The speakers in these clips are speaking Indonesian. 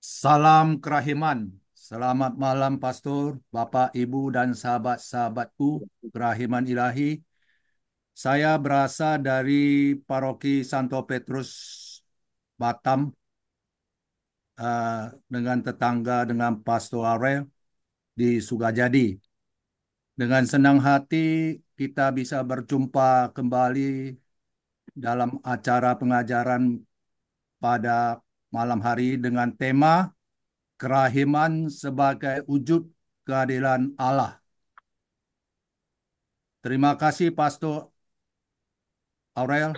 Salam kerahiman. Selamat malam Pastor, Bapak, Ibu, dan sahabat-sahabatku kerahiman ilahi. Saya berasal dari Paroki Santo Petrus Batam eh, dengan tetangga dengan Pastor Aurel di Sukajadi. Dengan senang hati kita bisa berjumpa kembali dalam acara pengajaran pada malam hari dengan tema kerahiman sebagai wujud keadilan Allah. Terima kasih Pastor Aurel,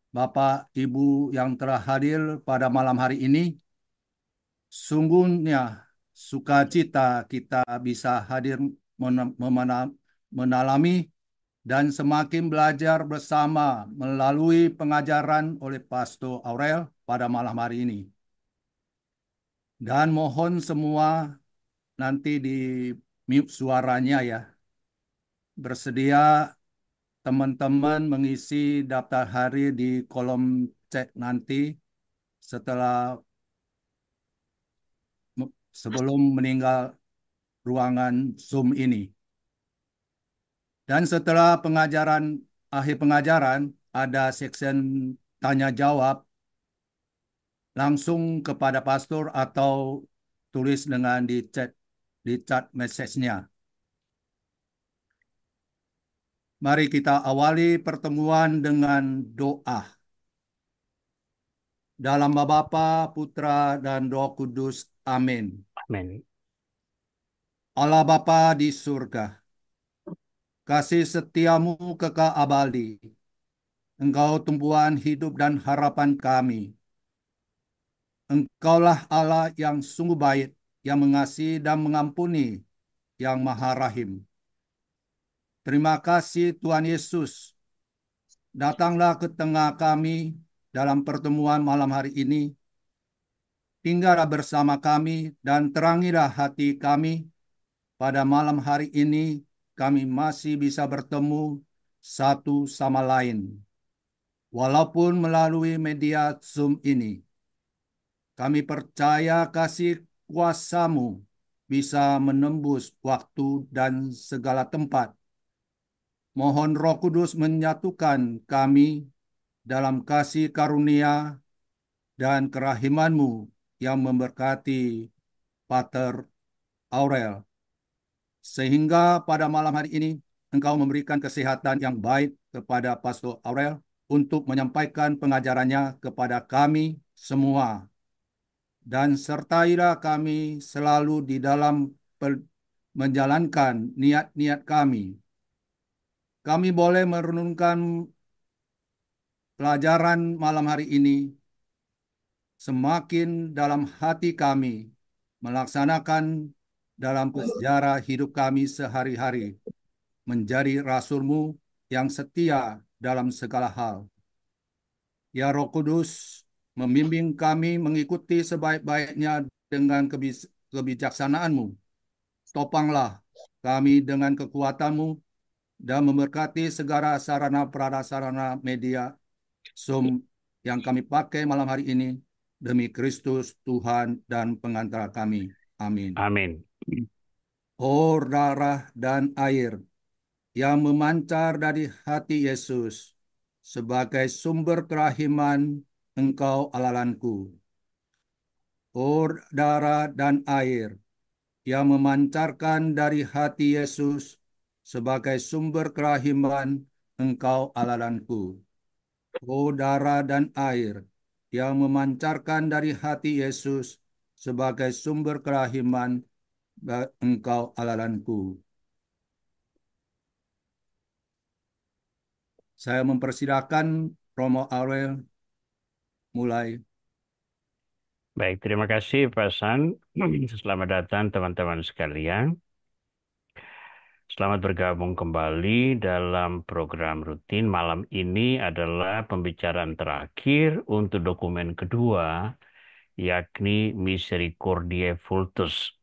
Bapak Ibu yang telah hadir pada malam hari ini. Sungguhnya sukacita kita bisa hadir menalami dan semakin belajar bersama melalui pengajaran oleh Pastor Aurel pada malam hari ini. Dan mohon semua nanti di mute suaranya ya. Bersedia teman-teman mengisi daftar hari di kolom chat nanti setelah sebelum meninggal ruangan Zoom ini. Dan setelah akhir pengajaran ada section tanya jawab langsung kepada pastor atau tulis dengan di chat message-nya. Mari kita awali pertemuan dengan doa. Dalam nama Bapa, Putra, dan Roh Kudus. Amin. Amin. Allah Bapa di surga, kasih setiamu kekal abadi. Engkau tumpuan hidup dan harapan kami. Engkaulah Allah yang sungguh baik, yang mengasihi dan mengampuni, yang maha rahim. Terima kasih Tuhan Yesus. Datanglah ke tengah kami dalam pertemuan malam hari ini. Tinggallah bersama kami dan terangilah hati kami. Pada malam hari ini kami masih bisa bertemu satu sama lain. Walaupun melalui media Zoom ini, kami percaya kasih kuasa-Mu bisa menembus waktu dan segala tempat. Mohon Roh Kudus menyatukan kami dalam kasih karunia dan kerahiman-Mu yang memberkati Pater Aurel. Sehingga pada malam hari ini Engkau memberikan kesehatan yang baik kepada Pastor Aurel untuk menyampaikan pengajarannya kepada kami semua. Dan sertailah kami selalu di dalam menjalankan niat-niat kami. Kami boleh merenungkan pelajaran malam hari ini semakin dalam hati kami melaksanakan dalam sejarah hidup kami sehari-hari menjadi rasul-Mu yang setia dalam segala hal. Ya Roh Kudus, membimbing kami mengikuti sebaik-baiknya dengan kebijaksanaan-Mu. Topanglah kami dengan kekuatan-Mu dan memberkati segala sarana prasarana media Zoom yang kami pakai malam hari ini demi Kristus Tuhan dan pengantara kami. Amin. Amin. Oh darah dan air yang memancar dari hati Yesus sebagai sumber kerahiman Engkau alalanku. Oh darah dan air yang memancarkan dari hati Yesus sebagai sumber kerahiman Engkau alalanku. Oh darah dan air yang memancarkan dari hati Yesus sebagai sumber kerahiman Engkau alalanku. Saya mempersilahkan Romo Aurel mulai. Baik, terima kasih Pak San. Selamat datang teman-teman sekalian. Selamat bergabung kembali dalam program rutin. Malam ini adalah pembicaraan terakhir untuk dokumen kedua, yakni Misericordiae Vultus.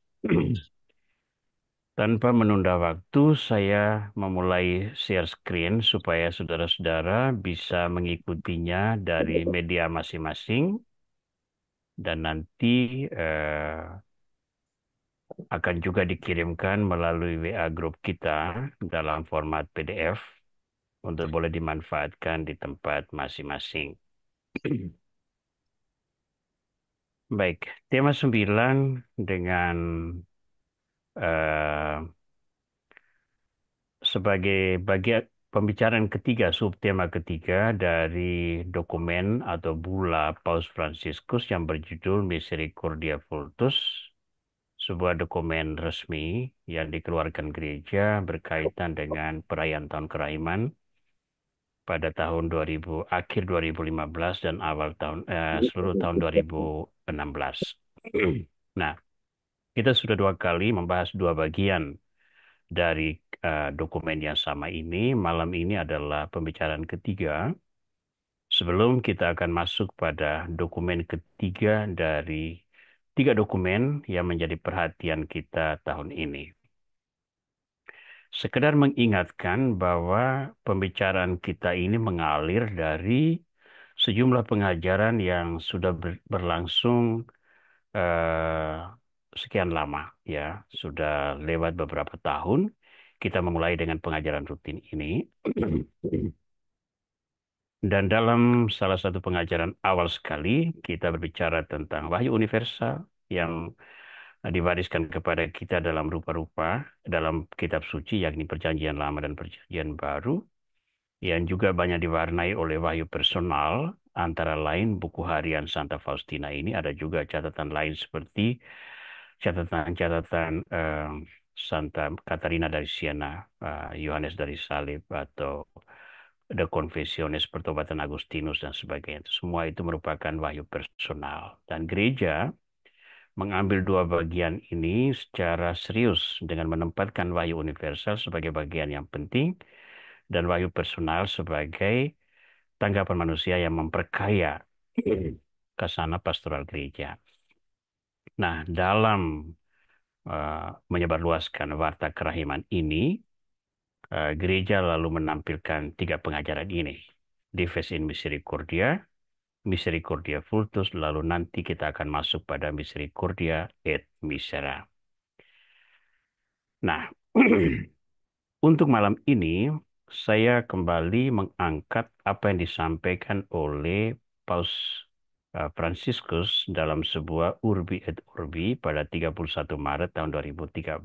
Tanpa menunda waktu, saya memulai share screen supaya saudara-saudara bisa mengikutinya dari media masing-masing. dan nanti akan juga dikirimkan melalui WA grup kita dalam format PDF untuk boleh dimanfaatkan di tempat masing-masing. Baik, tema 9 dengan eh, sebagai bagian pembicaraan ketiga, subtema ketiga dari dokumen atau bula Paus Fransiskus yang berjudul Misericordia Vultus, sebuah dokumen resmi yang dikeluarkan gereja berkaitan dengan perayaan tahun kerahiman pada tahun 2000, akhir 2015 dan awal seluruh tahun 2016. Nah, kita sudah 2 kali membahas 2 bagian dari dokumen yang sama ini. Malam ini adalah pembicaraan ketiga. Sebelum kita akan masuk pada dokumen ketiga dari 3 dokumen yang menjadi perhatian kita tahun ini. Sekedar mengingatkan bahwa pembicaraan kita ini mengalir dari sejumlah pengajaran yang sudah berlangsung eh, sekian lama, ya, sudah lewat beberapa tahun. Kita memulai dengan pengajaran rutin ini. Dan dalam salah satu pengajaran awal sekali, kita berbicara tentang wahyu universal yang diwariskan kepada kita dalam rupa-rupa dalam kitab suci, yakni Perjanjian Lama dan Perjanjian Baru, yang juga banyak diwarnai oleh wahyu personal, antara lain buku harian Santa Faustina ini. Ada juga catatan lain seperti catatan-catatan Santa Katarina dari Siena, Yohanes dari Salib, atau The Confessiones, Pertobatan Agustinus, dan sebagainya. Semua itu merupakan wahyu personal. Dan gereja mengambil 2 bagian ini secara serius dengan menempatkan wahyu universal sebagai bagian yang penting dan wahyu personal sebagai tanggapan manusia yang memperkaya kasana pastoral gereja. Nah, dalam menyebarluaskan warta kerahiman ini, gereja lalu menampilkan 3 pengajaran ini. Dives in Misericordia, Misericordia Vultus, lalu nanti kita akan masuk pada Misericordia et Misera. Nah, untuk malam ini, saya kembali mengangkat apa yang disampaikan oleh Paus Fransiskus dalam sebuah Urbi et Orbi pada 31 Maret tahun 2013.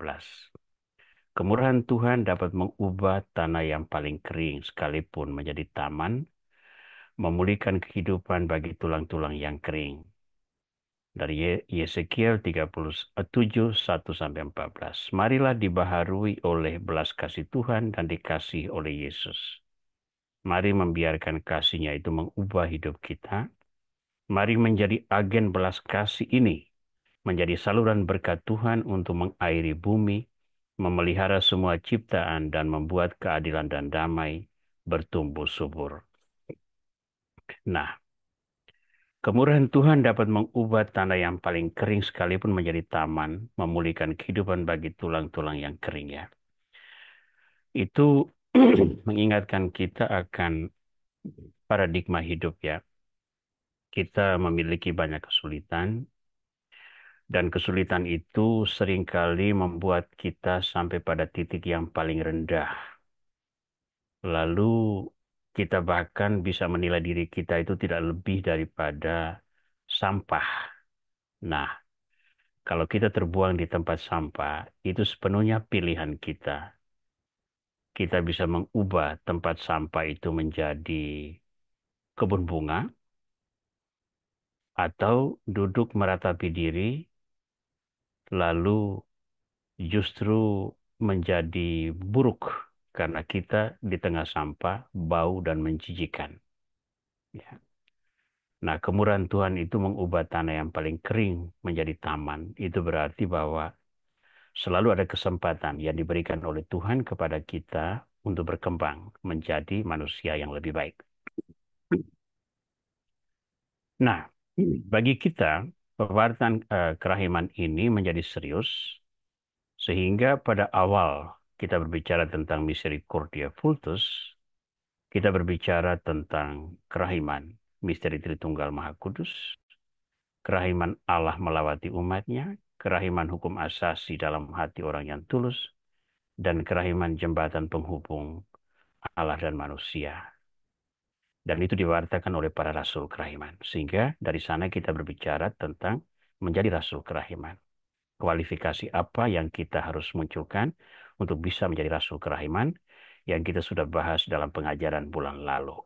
Kemurahan Tuhan dapat mengubah tanah yang paling kering sekalipun menjadi taman, memulihkan kehidupan bagi tulang-tulang yang kering. Dari Yesekiel 37, 1-14. Marilah dibaharui oleh belas kasih Tuhan dan dikasih oleh Yesus. Mari membiarkan kasih-Nya itu mengubah hidup kita. Mari menjadi agen belas kasih ini, menjadi saluran berkat Tuhan untuk mengairi bumi, memelihara semua ciptaan, dan membuat keadilan dan damai bertumbuh subur. Nah, kemurahan Tuhan dapat mengubah tanah yang paling kering sekalipun menjadi taman, memulihkan kehidupan bagi tulang-tulang yang kering, ya. Itu mengingatkan kita akan paradigma hidup, ya. Kita memiliki banyak kesulitan, dan kesulitan itu seringkali membuat kita sampai pada titik yang paling rendah. Lalu kita bahkan bisa menilai diri kita itu tidak lebih daripada sampah. Nah, kalau kita terbuang di tempat sampah, itu sepenuhnya pilihan kita. Kita bisa mengubah tempat sampah itu menjadi kebun bunga, atau duduk meratapi diri, lalu justru menjadi buruk karena kita di tengah sampah, bau dan menjijikan. Ya. Nah, kemurahan Tuhan itu mengubah tanah yang paling kering menjadi taman. Itu berarti bahwa selalu ada kesempatan yang diberikan oleh Tuhan kepada kita untuk berkembang menjadi manusia yang lebih baik. Nah, bagi kita, pewartaan kerahiman ini menjadi serius, sehingga pada awal kita berbicara tentang Misericordia Vultus, kita berbicara tentang kerahiman, misteri Tritunggal Maha Kudus, kerahiman Allah melawati umatnya, kerahiman hukum asasi dalam hati orang yang tulus, dan kerahiman jembatan penghubung Allah dan manusia. Dan itu diwartakan oleh para rasul kerahiman. Sehingga dari sana kita berbicara tentang menjadi rasul kerahiman. Kualifikasi apa yang kita harus munculkan untuk bisa menjadi rasul kerahiman yang kita sudah bahas dalam pengajaran bulan lalu.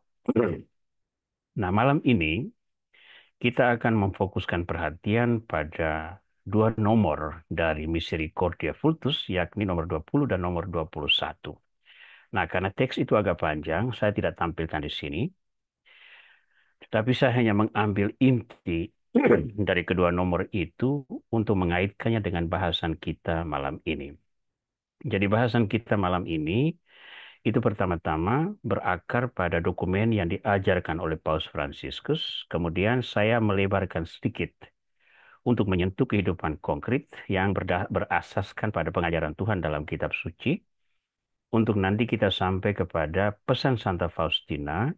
Nah, malam ini kita akan memfokuskan perhatian pada dua nomor dari Misericordia Vultus, yakni nomor 20 dan nomor 21. Nah, karena teks itu agak panjang, saya tidak tampilkan di sini. Tetapi saya hanya mengambil inti dari kedua nomor itu untuk mengaitkannya dengan bahasan kita malam ini. Jadi bahasan kita malam ini itu pertama-tama berakar pada dokumen yang diajarkan oleh Paus Fransiskus. Kemudian saya melebarkan sedikit untuk menyentuh kehidupan konkret yang berasaskan pada pengajaran Tuhan dalam kitab suci. Untuk nanti kita sampai kepada pesan Santa Faustina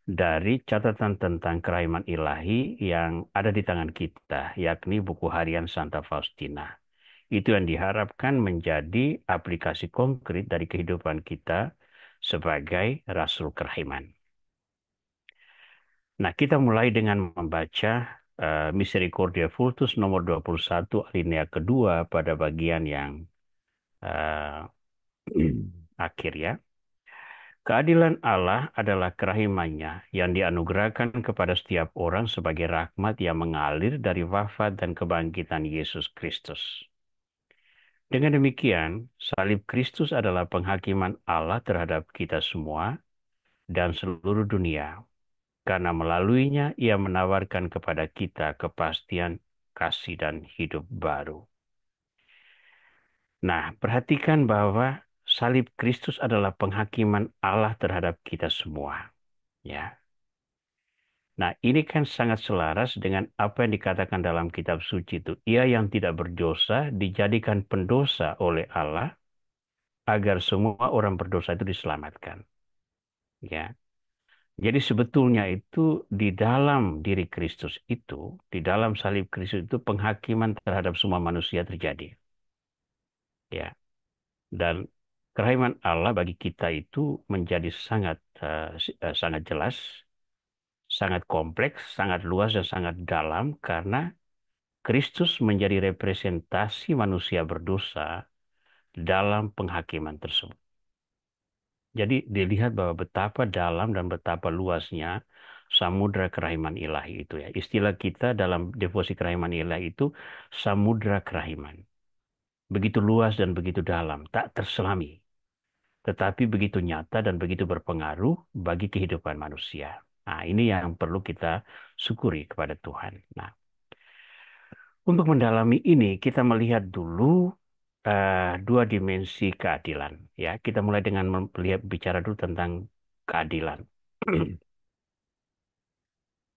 dari catatan tentang kerahiman ilahi yang ada di tangan kita, yakni buku harian Santa Faustina. Itu yang diharapkan menjadi aplikasi konkret dari kehidupan kita sebagai rasul kerahiman. Nah, kita mulai dengan membaca Misericordia Vultus nomor 21 alinea kedua pada bagian yang uh, akhir ya. Keadilan Allah adalah kerahimannya yang dianugerahkan kepada setiap orang sebagai rahmat yang mengalir dari wafat dan kebangkitan Yesus Kristus. Dengan demikian, salib Kristus adalah penghakiman Allah terhadap kita semua dan seluruh dunia, karena melaluinya ia menawarkan kepada kita kepastian kasih dan hidup baru. Nah, perhatikan bahwa salib Kristus adalah penghakiman Allah terhadap kita semua. Ya. Nah, ini kan sangat selaras dengan apa yang dikatakan dalam kitab suci itu. Ia yang tidak berdosa dijadikan pendosa oleh Allah agar semua orang berdosa itu diselamatkan. Ya. Jadi sebetulnya itu di dalam diri Kristus itu, di dalam salib Kristus itu penghakiman terhadap semua manusia terjadi. Ya. Dan kerahiman Allah bagi kita itu menjadi sangat jelas, sangat kompleks, sangat luas dan sangat dalam karena Kristus menjadi representasi manusia berdosa dalam penghakiman tersebut. Jadi dilihat bahwa betapa dalam dan betapa luasnya samudra kerahiman ilahi itu ya. Istilah kita dalam devosi kerahiman ilahi itu samudra kerahiman. Begitu luas dan begitu dalam, tak terselami. Tetapi begitu nyata dan begitu berpengaruh bagi kehidupan manusia. Nah, ini yang perlu kita syukuri kepada Tuhan. Nah, untuk mendalami ini, kita melihat dulu dua dimensi keadilan. Ya, kita mulai dengan melihat bicara dulu tentang keadilan.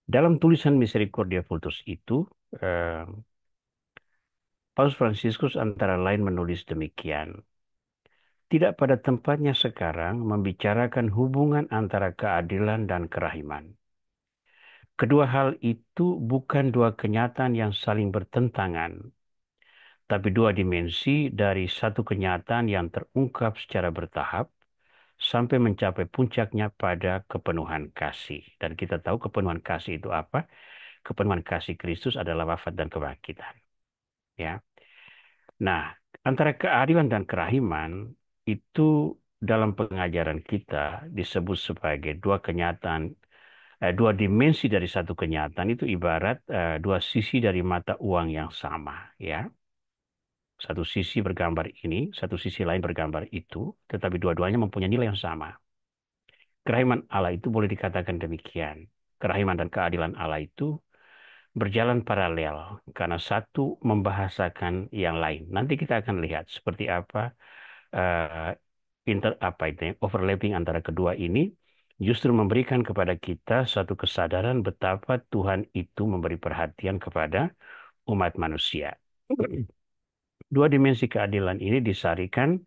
Dalam tulisan Misericordia Vultus itu, eh, Paus Fransiskus antara lain menulis demikian. Tidak pada tempatnya sekarang membicarakan hubungan antara keadilan dan kerahiman. Kedua hal itu bukan dua kenyataan yang saling bertentangan, tapi dua dimensi dari satu kenyataan yang terungkap secara bertahap sampai mencapai puncaknya pada kepenuhan kasih. Dan kita tahu kepenuhan kasih itu apa? Kepenuhan kasih Kristus adalah wafat dan kebangkitan. Ya. Nah, antara keadilan dan kerahiman itu dalam pengajaran kita disebut sebagai dua kenyataan, dua dimensi dari satu kenyataan itu ibarat dua sisi dari mata uang yang sama. Ya. Satu sisi bergambar ini, satu sisi lain bergambar itu, tetapi dua-duanya mempunyai nilai yang sama. Kerahiman Allah itu boleh dikatakan demikian. Kerahiman dan keadilan Allah itu berjalan paralel karena satu membahasakan yang lain. Nanti kita akan lihat seperti apa uh, overlapping antara kedua ini justru memberikan kepada kita satu kesadaran betapa Tuhan itu memberi perhatian kepada umat manusia. Dua dimensi keadilan ini disarikan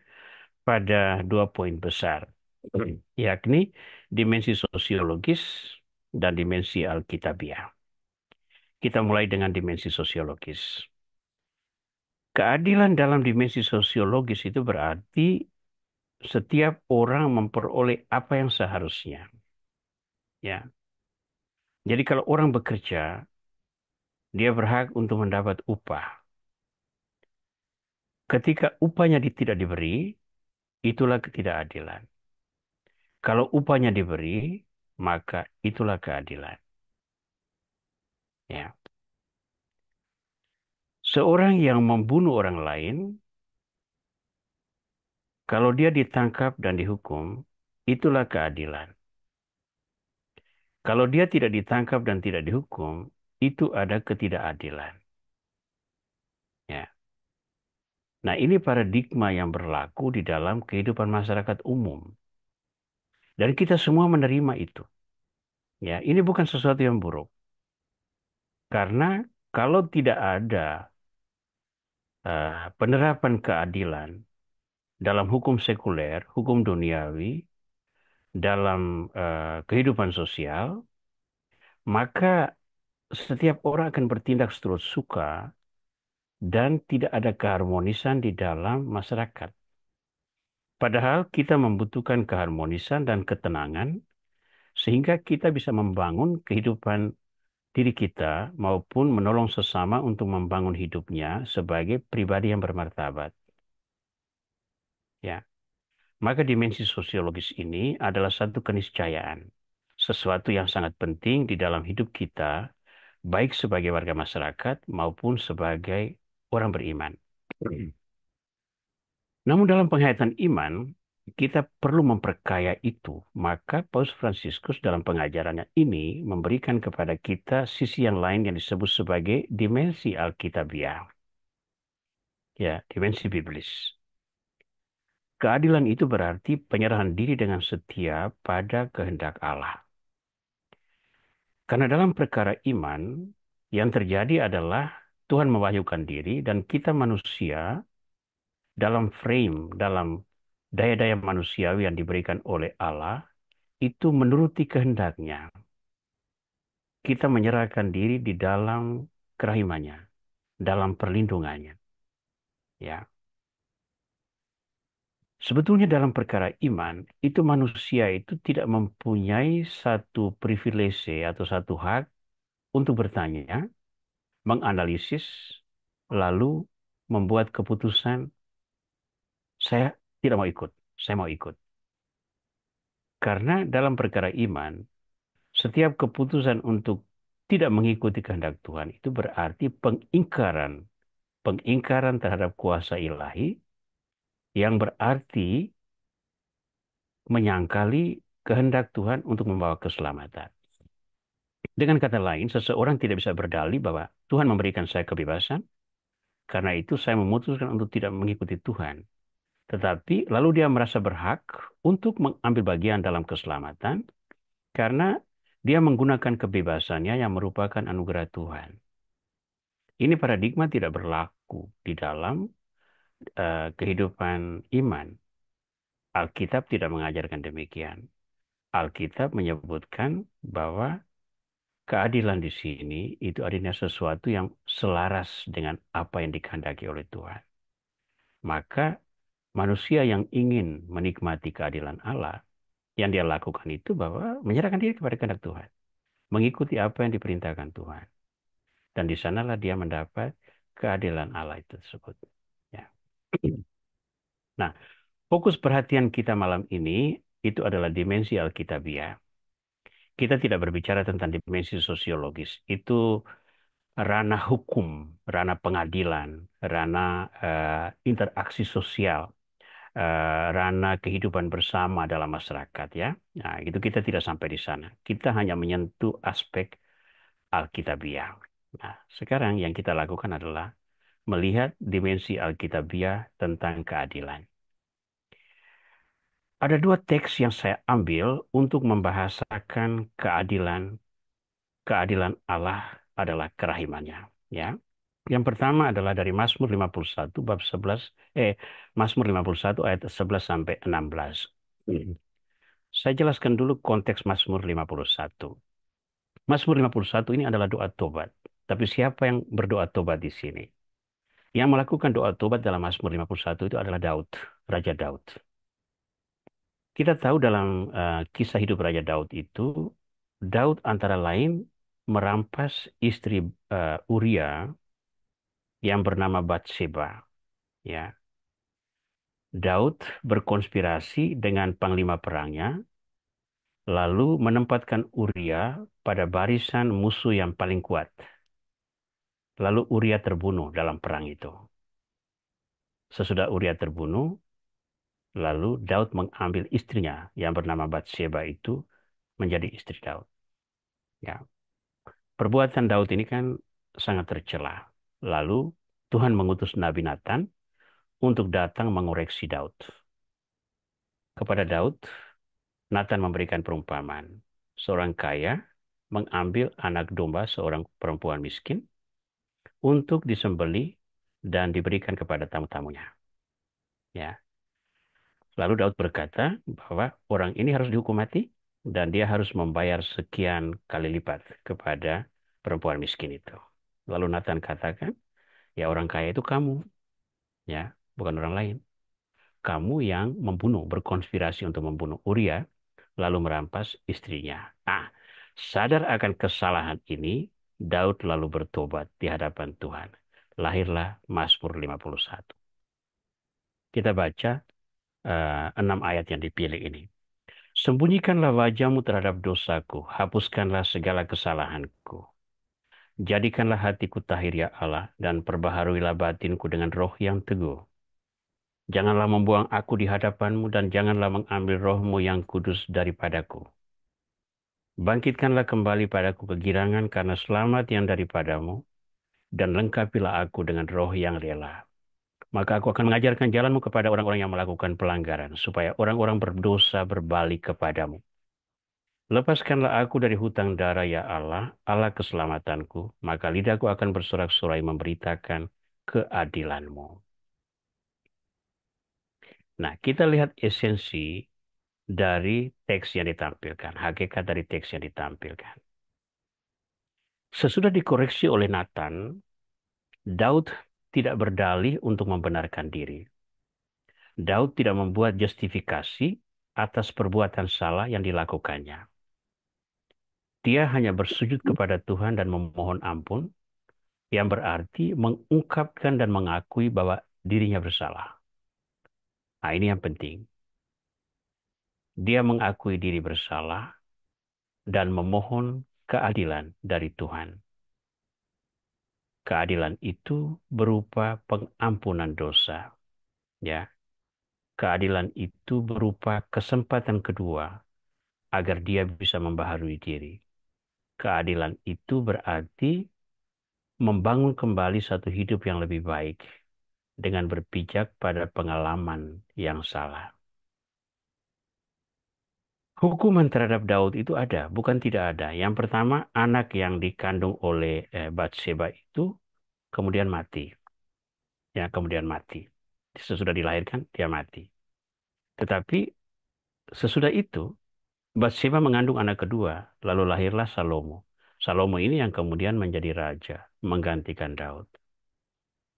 pada dua poin besar, yakni dimensi sosiologis dan dimensi alkitabiah. Kita mulai dengan dimensi sosiologis. Keadilan dalam dimensi sosiologis itu berarti setiap orang memperoleh apa yang seharusnya. Ya, jadi kalau orang bekerja, dia berhak untuk mendapat upah. Ketika upahnya tidak diberi, itulah ketidakadilan. Kalau upahnya diberi, maka itulah keadilan. Ya, seorang yang membunuh orang lain, kalau dia ditangkap dan dihukum, itulah keadilan. Kalau dia tidak ditangkap dan tidak dihukum, itu ada ketidakadilan. Ya. Nah, ini paradigma yang berlaku di dalam kehidupan masyarakat umum. Dan kita semua menerima itu. Ya, ini bukan sesuatu yang buruk. Karena kalau tidak ada penerapan keadilan dalam hukum sekuler, hukum duniawi, dalam kehidupan sosial, maka setiap orang akan bertindak seturut suka dan tidak ada keharmonisan di dalam masyarakat. Padahal kita membutuhkan keharmonisan dan ketenangan sehingga kita bisa membangun kehidupan diri kita maupun menolong sesama untuk membangun hidupnya sebagai pribadi yang bermartabat. Ya, maka dimensi sosiologis ini adalah satu keniscayaan, sesuatu yang sangat penting di dalam hidup kita, baik sebagai warga masyarakat maupun sebagai orang beriman. Namun dalam penghayatan iman, kita perlu memperkaya itu. Maka Paus Fransiskus dalam pengajarannya ini memberikan kepada kita sisi yang lain yang disebut sebagai dimensi Alkitabiah. Ya, dimensi biblis. Keadilan itu berarti penyerahan diri dengan setia pada kehendak Allah. Karena dalam perkara iman, yang terjadi adalah Tuhan mewahyukan diri dan kita manusia dalam frame, dalam daya-daya manusiawi yang diberikan oleh Allah, itu menuruti kehendaknya. Kita menyerahkan diri di dalam kerahimannya, dalam perlindungannya. Ya, sebetulnya dalam perkara iman, itu manusia itu tidak mempunyai satu privilege atau satu hak untuk bertanya, menganalisis, lalu membuat keputusan, saya tidak mau ikut, saya mau ikut. Karena dalam perkara iman, setiap keputusan untuk tidak mengikuti kehendak Tuhan itu berarti pengingkaran terhadap kuasa ilahi yang berarti menyangkali kehendak Tuhan untuk membawa keselamatan. Dengan kata lain, seseorang tidak bisa berdalih bahwa Tuhan memberikan saya kebebasan, karena itu saya memutuskan untuk tidak mengikuti Tuhan. Tetapi lalu dia merasa berhak untuk mengambil bagian dalam keselamatan karena dia menggunakan kebebasannya yang merupakan anugerah Tuhan. Ini paradigma tidak berlaku di dalam kehidupan iman. Alkitab tidak mengajarkan demikian. Alkitab menyebutkan bahwa keadilan di sini itu adanya sesuatu yang selaras dengan apa yang dikehendaki oleh Tuhan. Maka manusia yang ingin menikmati keadilan Allah, yang dia lakukan itu bahwa menyerahkan diri kepada kehendak Tuhan, mengikuti apa yang diperintahkan Tuhan. Dan di sanalah dia mendapat keadilan Allah itu tersebut. Ya. Nah, fokus perhatian kita malam ini itu adalah dimensi Alkitabiah. Kita tidak berbicara tentang dimensi sosiologis. Itu ranah hukum, ranah pengadilan, ranah interaksi sosial, ranah kehidupan bersama dalam masyarakat ya. Nah, itu kita tidak sampai di sana. Kita hanya menyentuh aspek Alkitabiah. Nah, sekarang yang kita lakukan adalah melihat dimensi Alkitabiah tentang keadilan. Ada dua teks yang saya ambil untuk membahasakan keadilan Allah adalah kerahimannya. Ya. Yang pertama adalah dari Mazmur 51 bab 11 Mazmur 51 ayat 11 sampai 16. Saya jelaskan dulu konteks Mazmur 51. Mazmur 51 ini adalah doa tobat. Tapi siapa yang berdoa tobat di sini? Yang melakukan doa tobat dalam Mazmur 51 itu adalah Daud, Raja Daud. Kita tahu dalam kisah hidup Raja Daud itu, Daud antara lain merampas istri Uria yang bernama Batseba. Ya, Daud berkonspirasi dengan panglima perangnya, lalu menempatkan Uria pada barisan musuh yang paling kuat. Lalu Uria terbunuh dalam perang itu. Sesudah Uria terbunuh, lalu Daud mengambil istrinya yang bernama Batseba itu menjadi istri Daud. Ya, perbuatan Daud ini kan sangat tercela. Lalu Tuhan mengutus Nabi Nathan untuk datang mengoreksi Daud. Kepada Daud, Nathan memberikan perumpamaan. Seorang kaya mengambil anak domba seorang perempuan miskin untuk disembelih dan diberikan kepada tamu-tamunya. Ya. Lalu Daud berkata bahwa orang ini harus dihukum mati dan dia harus membayar sekian kali lipat kepada perempuan miskin itu. Lalu Nathan katakan, ya orang kaya itu kamu, ya, bukan orang lain. Kamu yang membunuh, berkonspirasi untuk membunuh Uria, lalu merampas istrinya. Ah, sadar akan kesalahan ini, Daud lalu bertobat di hadapan Tuhan. Lahirlah Mazmur 51. Kita baca 6 ayat yang dipilih ini. Sembunyikanlah wajahmu terhadap dosaku, hapuskanlah segala kesalahanku. Jadikanlah hatiku tahir ya Allah, dan perbaharuilah batinku dengan roh yang teguh. Janganlah membuang aku di hadapanmu, dan janganlah mengambil rohmu yang kudus daripadaku. Bangkitkanlah kembali padaku kegirangan karena selamat yang daripadamu, dan lengkapilah aku dengan roh yang rela. Maka aku akan mengajarkan jalanmu kepada orang-orang yang melakukan pelanggaran, supaya orang-orang berdosa berbalik kepadamu. Lepaskanlah aku dari hutang darah ya Allah, Allah keselamatanku, maka lidahku akan bersorak-sorai memberitakan keadilanmu. Nah, kita lihat esensi dari teks yang ditampilkan, hakikat dari teks yang ditampilkan. Sesudah dikoreksi oleh Nathan, Daud tidak berdalih untuk membenarkan diri. Daud tidak membuat justifikasi atas perbuatan salah yang dilakukannya. Dia hanya bersujud kepada Tuhan dan memohon ampun, yang berarti mengungkapkan dan mengakui bahwa dirinya bersalah. Nah, ini yang penting. Dia mengakui diri bersalah dan memohon keadilan dari Tuhan. Keadilan itu berupa pengampunan dosa. Ya, keadilan itu berupa kesempatan kedua agar dia bisa membaharui diri. Keadilan itu berarti membangun kembali satu hidup yang lebih baik dengan berpijak pada pengalaman yang salah. Hukuman terhadap Daud itu ada, bukan tidak ada. Yang pertama, anak yang dikandung oleh Batseba itu kemudian mati. Ya, kemudian mati. Sesudah dilahirkan, dia mati. Tetapi sesudah itu, Batseba mengandung anak kedua, lalu lahirlah Salomo. Salomo ini yang kemudian menjadi raja, menggantikan Daud.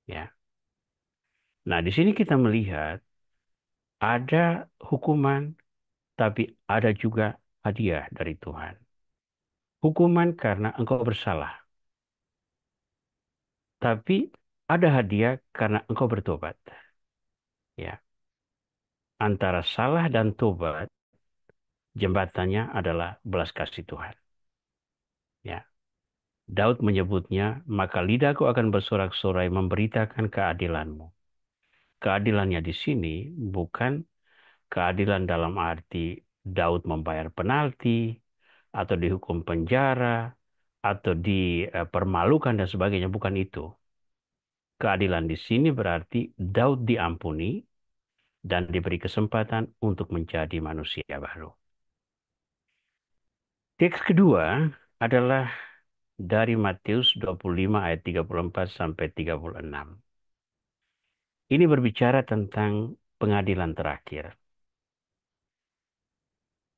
Ya. Nah, di sini kita melihat ada hukuman, tapi ada juga hadiah dari Tuhan. Hukuman karena engkau bersalah. Tapi ada hadiah karena engkau bertobat. Ya, antara salah dan tobat, jembatannya adalah belas kasih Tuhan. Ya, Daud menyebutnya, maka lidahku akan bersorak-sorai memberitakan keadilanmu. Keadilannya di sini bukan keadilan dalam arti Daud membayar penalti, atau dihukum penjara, atau dipermalukan dan sebagainya, bukan itu. Keadilan di sini berarti Daud diampuni dan diberi kesempatan untuk menjadi manusia baru. Teks kedua adalah dari Matius 25 ayat 34 sampai 36. Ini berbicara tentang pengadilan terakhir.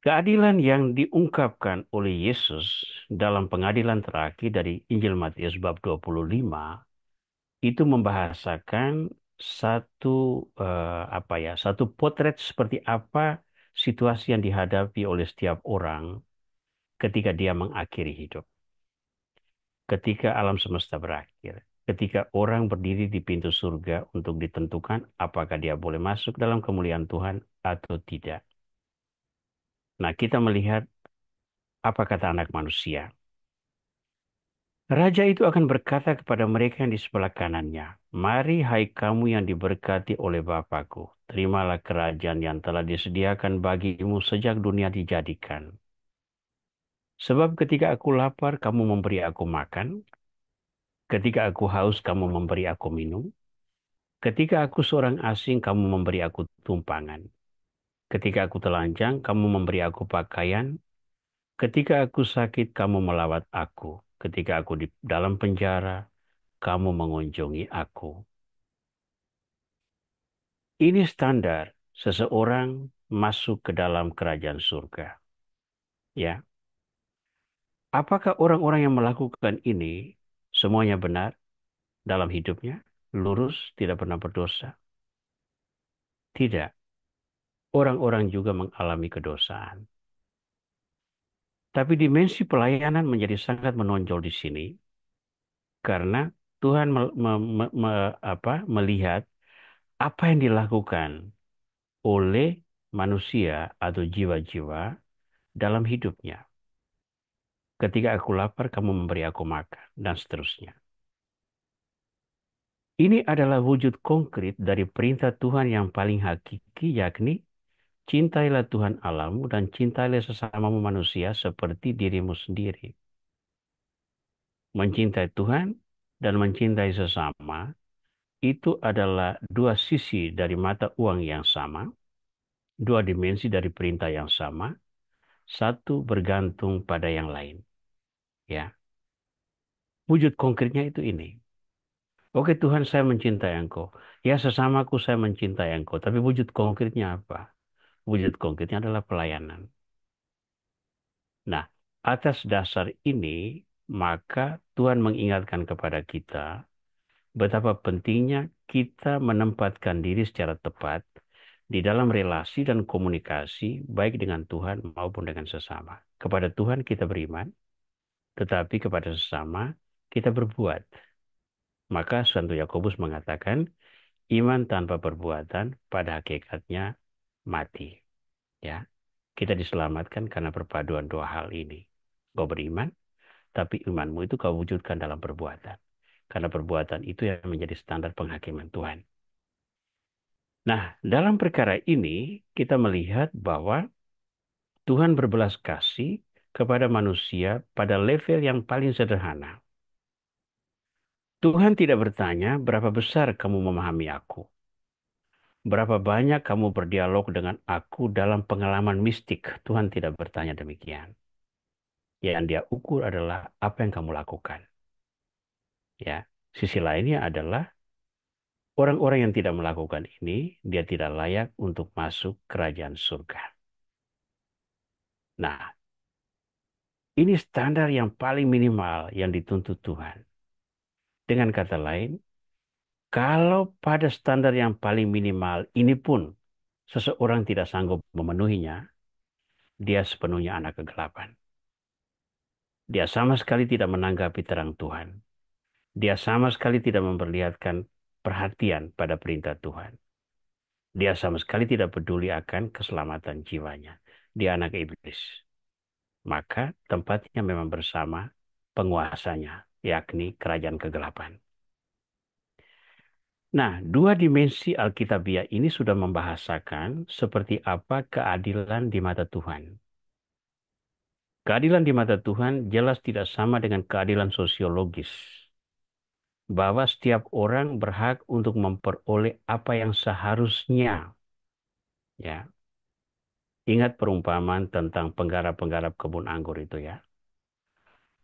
Keadilan yang diungkapkan oleh Yesus dalam pengadilan terakhir dari Injil Matius bab 25 itu membahasakan satu potret seperti apa situasi yang dihadapi oleh setiap orang ketika dia mengakhiri hidup, ketika alam semesta berakhir, ketika orang berdiri di pintu surga untuk ditentukan apakah dia boleh masuk dalam kemuliaan Tuhan atau tidak. Nah, kita melihat apa kata anak manusia. Raja itu akan berkata kepada mereka yang di sebelah kanannya, "Mari hai kamu yang diberkati oleh Bapakku, terimalah kerajaan yang telah disediakan bagimu sejak dunia dijadikan. Sebab ketika aku lapar, kamu memberi aku makan. Ketika aku haus, kamu memberi aku minum. Ketika aku seorang asing, kamu memberi aku tumpangan. Ketika aku telanjang, kamu memberi aku pakaian. Ketika aku sakit, kamu melawat aku. Ketika aku di dalam penjara, kamu mengunjungi aku." Ini standar seseorang masuk ke dalam kerajaan surga. Ya, apakah orang-orang yang melakukan ini semuanya benar dalam hidupnya, lurus, tidak pernah berdosa? Tidak. Orang-orang juga mengalami kedosaan. Tapi dimensi pelayanan menjadi sangat menonjol di sini karena Tuhan melihat apa yang dilakukan oleh manusia atau jiwa-jiwa dalam hidupnya. Ketika aku lapar, kamu memberi aku makan, dan seterusnya. Ini adalah wujud konkret dari perintah Tuhan yang paling hakiki, yakni cintailah Tuhan Allahmu dan cintailah sesamamu manusia seperti dirimu sendiri. Mencintai Tuhan dan mencintai sesama itu adalah dua sisi dari mata uang yang sama, dua dimensi dari perintah yang sama, satu bergantung pada yang lain. Ya, wujud konkretnya itu ini. Oke Tuhan, saya mencintai Engkau. Ya, sesamaku saya mencintai Engkau. Tapi wujud konkretnya apa? Wujud konkretnya adalah pelayanan. Nah, atas dasar ini, maka Tuhan mengingatkan kepada kita betapa pentingnya kita menempatkan diri secara tepat di dalam relasi dan komunikasi baik dengan Tuhan maupun dengan sesama. Kepada Tuhan kita beriman, tetapi kepada sesama kita berbuat. Maka Santo Yakobus mengatakan, iman tanpa perbuatan pada hakikatnya mati. Ya, kita diselamatkan karena perpaduan dua hal ini. Kau beriman, tapi imanmu itu kau wujudkan dalam perbuatan. Karena perbuatan itu yang menjadi standar penghakiman Tuhan. Nah, dalam perkara ini kita melihat bahwa Tuhan berbelas kasih kepada manusia pada level yang paling sederhana. Tuhan tidak bertanya berapa besar kamu memahami aku. Berapa banyak kamu berdialog dengan aku dalam pengalaman mistik? Tuhan tidak bertanya demikian. Yang dia ukur adalah apa yang kamu lakukan. Ya, sisi lainnya adalah orang-orang yang tidak melakukan ini, dia tidak layak untuk masuk kerajaan surga. Nah, ini standar yang paling minimal yang dituntut Tuhan. Dengan kata lain, kalau pada standar yang paling minimal ini pun seseorang tidak sanggup memenuhinya, dia sepenuhnya anak kegelapan. Dia sama sekali tidak menanggapi terang Tuhan. Dia sama sekali tidak memperlihatkan perhatian pada perintah Tuhan. Dia sama sekali tidak peduli akan keselamatan jiwanya. Dia anak iblis. Maka tempatnya memang bersama penguasanya, yakni kerajaan kegelapan. Nah, dua dimensi Alkitabiah ini sudah membahasakan seperti apa keadilan di mata Tuhan. Keadilan di mata Tuhan jelas tidak sama dengan keadilan sosiologis. Bahwa setiap orang berhak untuk memperoleh apa yang seharusnya. Ya, ingat perumpamaan tentang penggarap-penggarap kebun anggur itu ya.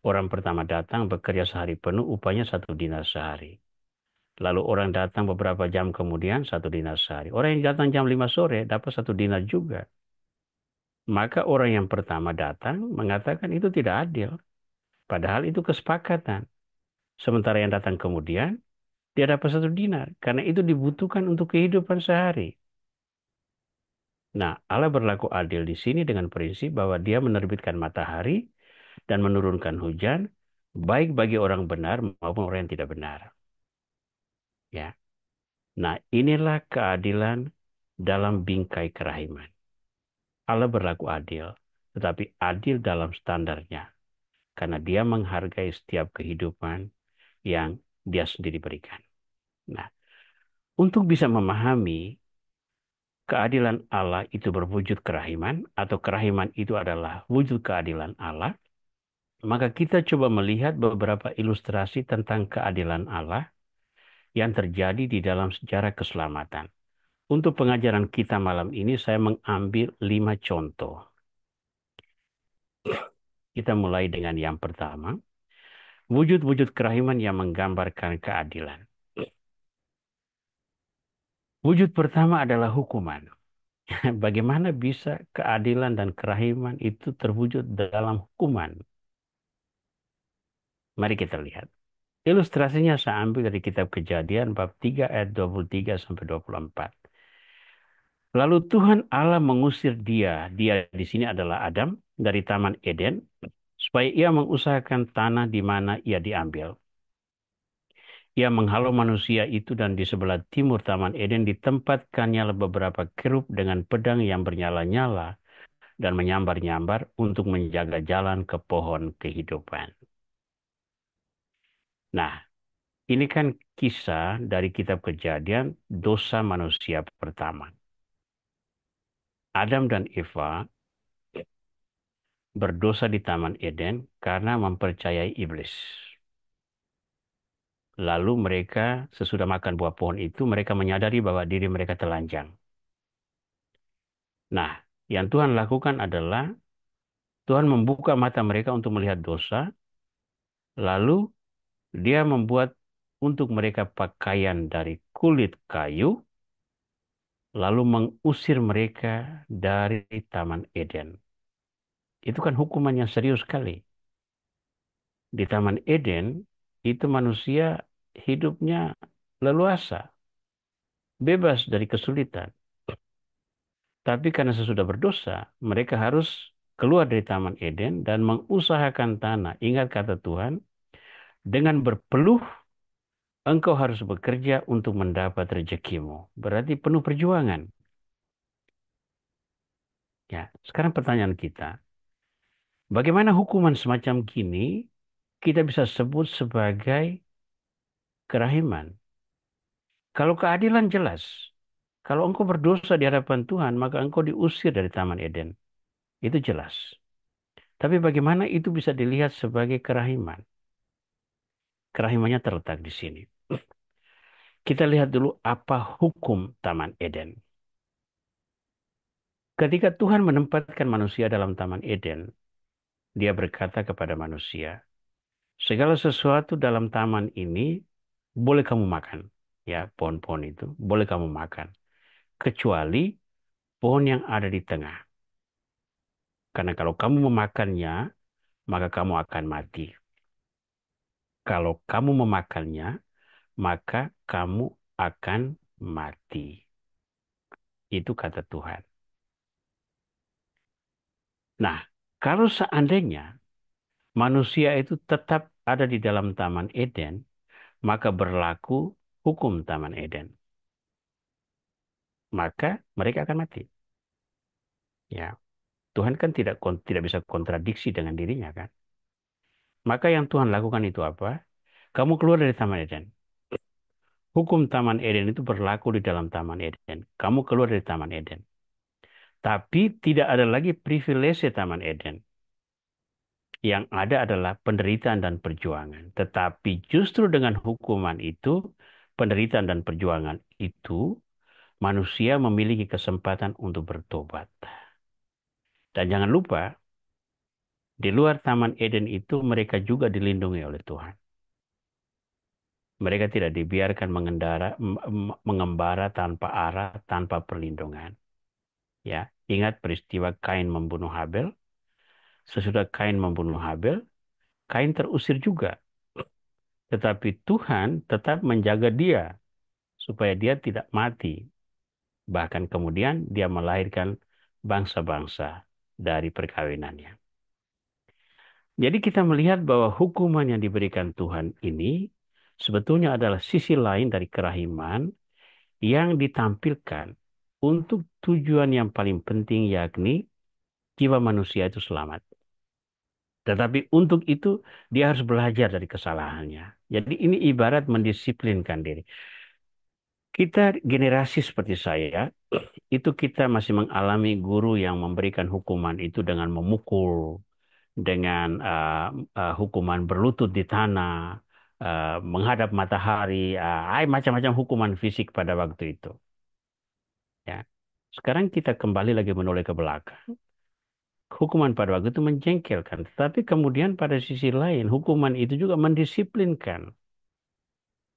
Orang pertama datang bekerja sehari penuh, upahnya 1 dinar sehari. Lalu orang datang beberapa jam kemudian 1 dinar sehari. Orang yang datang jam 5 sore dapat 1 dinar juga. Maka orang yang pertama datang mengatakan itu tidak adil. Padahal itu kesepakatan. Sementara yang datang kemudian, dia dapat 1 dinar. Karena itu dibutuhkan untuk kehidupan sehari. Nah, Allah berlaku adil di sini dengan prinsip bahwa dia menerbitkan matahari dan menurunkan hujan, baik bagi orang benar maupun orang yang tidak benar. Ya. Nah, inilah keadilan dalam bingkai kerahiman. Allah berlaku adil, tetapi adil dalam standarnya. Karena dia menghargai setiap kehidupan yang dia sendiri berikan. Nah, untuk bisa memahami keadilan Allah itu berwujud kerahiman, atau kerahiman itu adalah wujud keadilan Allah, maka kita coba melihat beberapa ilustrasi tentang keadilan Allah yang terjadi di dalam sejarah keselamatan. Untuk pengajaran kita malam ini, saya mengambil 5 contoh. Kita mulai dengan yang pertama, wujud-wujud kerahiman yang menggambarkan keadilan. Wujud pertama adalah hukuman. Bagaimana bisa keadilan dan kerahiman itu terwujud dalam hukuman? Mari kita lihat. Ilustrasinya saya ambil dari kitab Kejadian bab 3 ayat 23 sampai 24. Lalu Tuhan Allah mengusir dia di sini adalah Adam, dari Taman Eden, supaya ia mengusahakan tanah di mana ia diambil. Ia menghalau manusia itu, dan di sebelah timur Taman Eden ditempatkannya beberapa kerub dengan pedang yang bernyala-nyala dan menyambar-nyambar untuk menjaga jalan ke pohon kehidupan. Nah, ini kan kisah dari kitab Kejadian dosa manusia pertama. Adam dan Eva berdosa di Taman Eden karena mempercayai iblis. Lalu mereka sesudah makan buah pohon itu, mereka menyadari bahwa diri mereka telanjang. Nah, yang Tuhan lakukan adalah Tuhan membuka mata mereka untuk melihat dosa, lalu dia membuat untuk mereka pakaian dari kulit kayu, lalu mengusir mereka dari Taman Eden. Itu kan hukuman yang serius sekali. Di Taman Eden, itu manusia hidupnya leluasa, bebas dari kesulitan. Tapi karena sesudah berdosa, mereka harus keluar dari Taman Eden dan mengusahakan tanah. Ingat kata Tuhan, dengan berpeluh engkau harus bekerja untuk mendapat rezekimu. Berarti penuh perjuangan. Ya, sekarang pertanyaan kita, bagaimana hukuman semacam gini kita bisa sebut sebagai kerahiman? Kalau keadilan jelas, kalau engkau berdosa di hadapan Tuhan, maka engkau diusir dari Taman Eden. Itu jelas. Tapi bagaimana itu bisa dilihat sebagai kerahiman? Kerahimannya terletak di sini. Kita lihat dulu apa hukum Taman Eden. Ketika Tuhan menempatkan manusia dalam Taman Eden, dia berkata kepada manusia, segala sesuatu dalam taman ini boleh kamu makan. Ya, pohon-pohon itu boleh kamu makan. Kecuali pohon yang ada di tengah. Karena kalau kamu memakannya, maka kamu akan mati. Kalau kamu memakannya, maka kamu akan mati. Itu kata Tuhan. Nah, kalau seandainya manusia itu tetap ada di dalam Taman Eden, maka berlaku hukum Taman Eden. Maka mereka akan mati. Ya, Tuhan kan tidak bisa kontradiksi dengan dirinya kan. Maka yang Tuhan lakukan itu apa? Kamu keluar dari Taman Eden. Hukum Taman Eden itu berlaku di dalam Taman Eden. Kamu keluar dari Taman Eden. Tapi tidak ada lagi privilege Taman Eden. Yang ada adalah penderitaan dan perjuangan. Tetapi justru dengan hukuman itu, penderitaan dan perjuangan itu, manusia memiliki kesempatan untuk bertobat. Dan jangan lupa, di luar Taman Eden itu mereka juga dilindungi oleh Tuhan. Mereka tidak dibiarkan mengembara tanpa arah, tanpa perlindungan. Ya, ingat peristiwa Kain membunuh Habel. Sesudah Kain membunuh Habel, Kain terusir juga. Tetapi Tuhan tetap menjaga dia supaya dia tidak mati. Bahkan kemudian dia melahirkan bangsa-bangsa dari perkawinannya. Jadi kita melihat bahwa hukuman yang diberikan Tuhan ini sebetulnya adalah sisi lain dari kerahiman yang ditampilkan untuk tujuan yang paling penting, yakni jiwa manusia itu selamat. Tetapi untuk itu dia harus belajar dari kesalahannya. Jadi ini ibarat mendisiplinkan diri. Kita generasi seperti saya, itu kita masih mengalami guru yang memberikan hukuman itu dengan memukul, dengan hukuman berlutut di tanah, menghadap matahari, macam-macam hukuman fisik pada waktu itu. Ya. Sekarang kita kembali lagi menoleh ke belakang. Hukuman pada waktu itu menjengkelkan, tetapi kemudian pada sisi lain hukuman itu juga mendisiplinkan.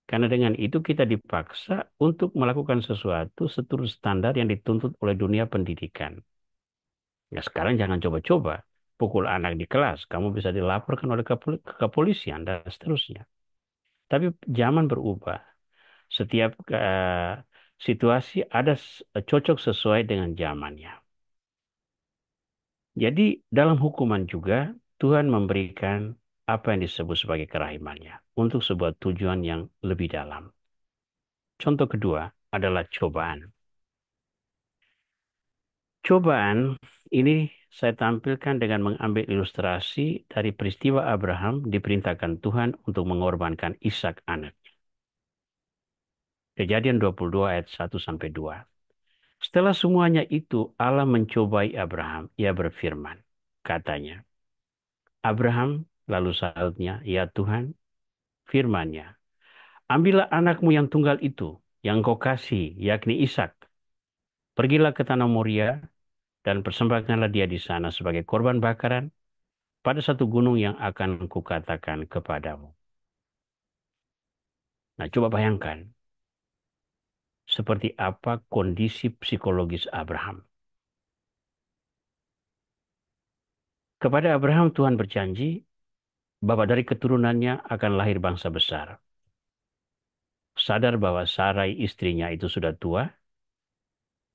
Karena dengan itu kita dipaksa untuk melakukan sesuatu seturut standar yang dituntut oleh dunia pendidikan. Ya sekarang jangan coba-coba pukul anak di kelas, kamu bisa dilaporkan oleh kepolisian dan seterusnya. Tapi zaman berubah. Setiap situasi ada cocok sesuai dengan zamannya. Jadi dalam hukuman juga Tuhan memberikan apa yang disebut sebagai kerahimannya untuk sebuah tujuan yang lebih dalam. Contoh kedua adalah cobaan. Cobaan ini saya tampilkan dengan mengambil ilustrasi dari peristiwa Abraham diperintahkan Tuhan untuk mengorbankan Ishak anaknya. Kejadian 22 ayat 1 sampai 2. Setelah semuanya itu Allah mencobai Abraham. Ia berfirman, katanya, Abraham, lalu sahutnya, ya Tuhan, firman-Nya, ambillah anakmu yang tunggal itu, yang kau kasih, yakni Ishak. Pergilah ke tanah Moria dan persembahkanlah dia di sana sebagai korban bakaran pada satu gunung yang akan kukatakan kepadamu. Nah, coba bayangkan seperti apa kondisi psikologis Abraham. Kepada Abraham Tuhan berjanji bahwa dari keturunannya akan lahir bangsa besar. Sadar bahwa Sarai istrinya itu sudah tua,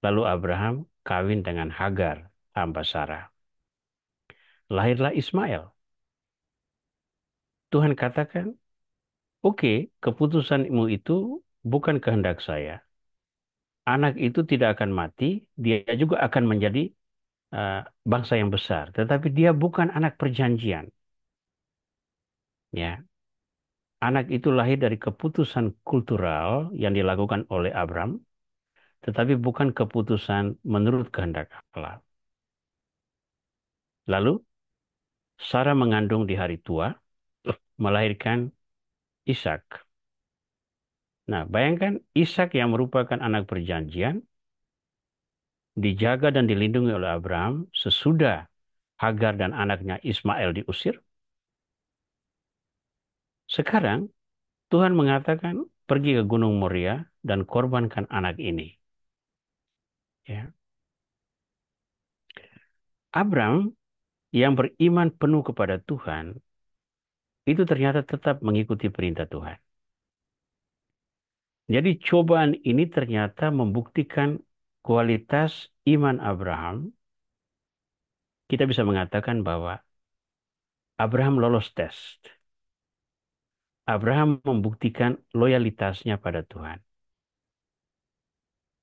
lalu Abraham kawin dengan Hagar, hamba Sarah. Lahirlah Ismail. Tuhan katakan, oke, keputusanmu itu bukan kehendak saya. Anak itu tidak akan mati, dia juga akan menjadi bangsa yang besar. Tetapi dia bukan anak perjanjian. Ya, anak itu lahir dari keputusan kultural yang dilakukan oleh Abraham, tetapi bukan keputusan menurut kehendak Allah. Lalu, Sarah mengandung di hari tua, melahirkan Ishak. Nah, bayangkan Ishak yang merupakan anak perjanjian, dijaga dan dilindungi oleh Abraham sesudah Hagar dan anaknya Ismail diusir. Sekarang, Tuhan mengatakan, pergi ke Gunung Moria dan korbankan anak ini. Ya. Abraham yang beriman penuh kepada Tuhan, itu ternyata tetap mengikuti perintah Tuhan. Jadi cobaan ini ternyata membuktikan kualitas iman Abraham. Kita bisa mengatakan bahwa Abraham lolos tes. Abraham membuktikan loyalitasnya pada Tuhan.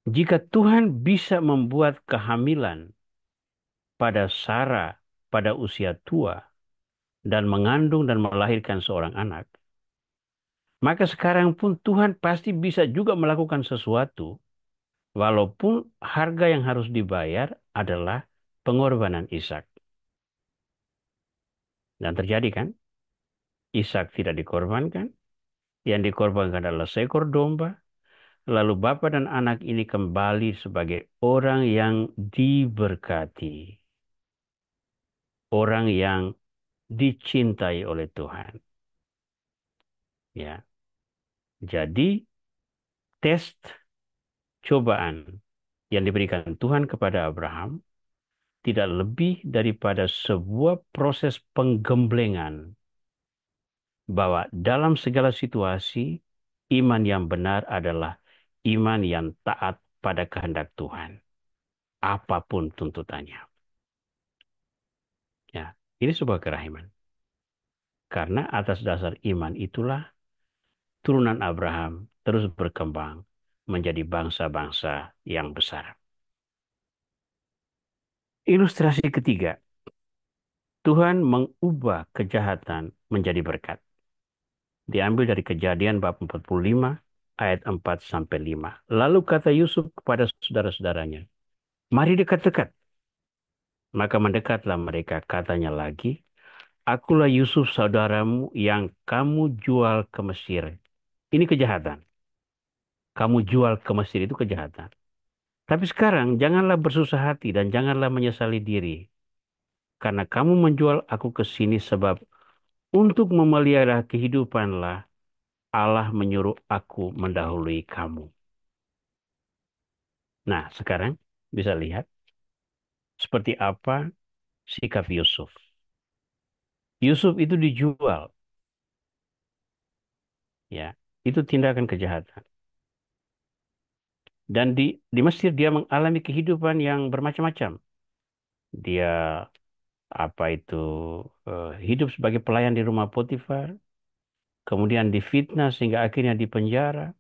Jika Tuhan bisa membuat kehamilan pada Sarah pada usia tua dan mengandung dan melahirkan seorang anak, maka sekarang pun Tuhan pasti bisa juga melakukan sesuatu walaupun harga yang harus dibayar adalah pengorbanan Ishak. Dan terjadi kan? Ishak tidak dikorbankan, yang dikorbankan adalah seekor domba, lalu bapa dan anak ini kembali sebagai orang yang diberkati. Orang yang dicintai oleh Tuhan. Ya. Jadi tes cobaan yang diberikan Tuhan kepada Abraham tidak lebih daripada sebuah proses penggemblengan bahwa dalam segala situasi, iman yang benar adalah iman yang taat pada kehendak Tuhan, apapun tuntutannya. Ya, ini sebuah kerahiman. Karena atas dasar iman itulah turunan Abraham terus berkembang menjadi bangsa-bangsa yang besar. Ilustrasi ketiga, Tuhan mengubah kejahatan menjadi berkat. Diambil dari Kejadian bab 45 ayat 4 sampai 5. Lalu kata Yusuf kepada saudara-saudaranya, "Mari dekat-dekat." Maka mendekatlah mereka, katanya lagi, "Akulah Yusuf saudaramu yang kamu jual ke Mesir." Ini kejahatan. Kamu jual ke Mesir itu kejahatan. Tapi sekarang janganlah bersusah hati dan janganlah menyesali diri. Karena kamu menjual aku ke sini sebab untuk memelihara kehidupanlah Allah menyuruh aku mendahului kamu. Nah, sekarang bisa lihat seperti apa sikap Yusuf. Yusuf itu dijual, ya. Itu tindakan kejahatan. Dan di Mesir dia mengalami kehidupan yang bermacam-macam. Dia hidup sebagai pelayan di rumah Potifar, kemudian difitnah sehingga akhirnya dipenjara,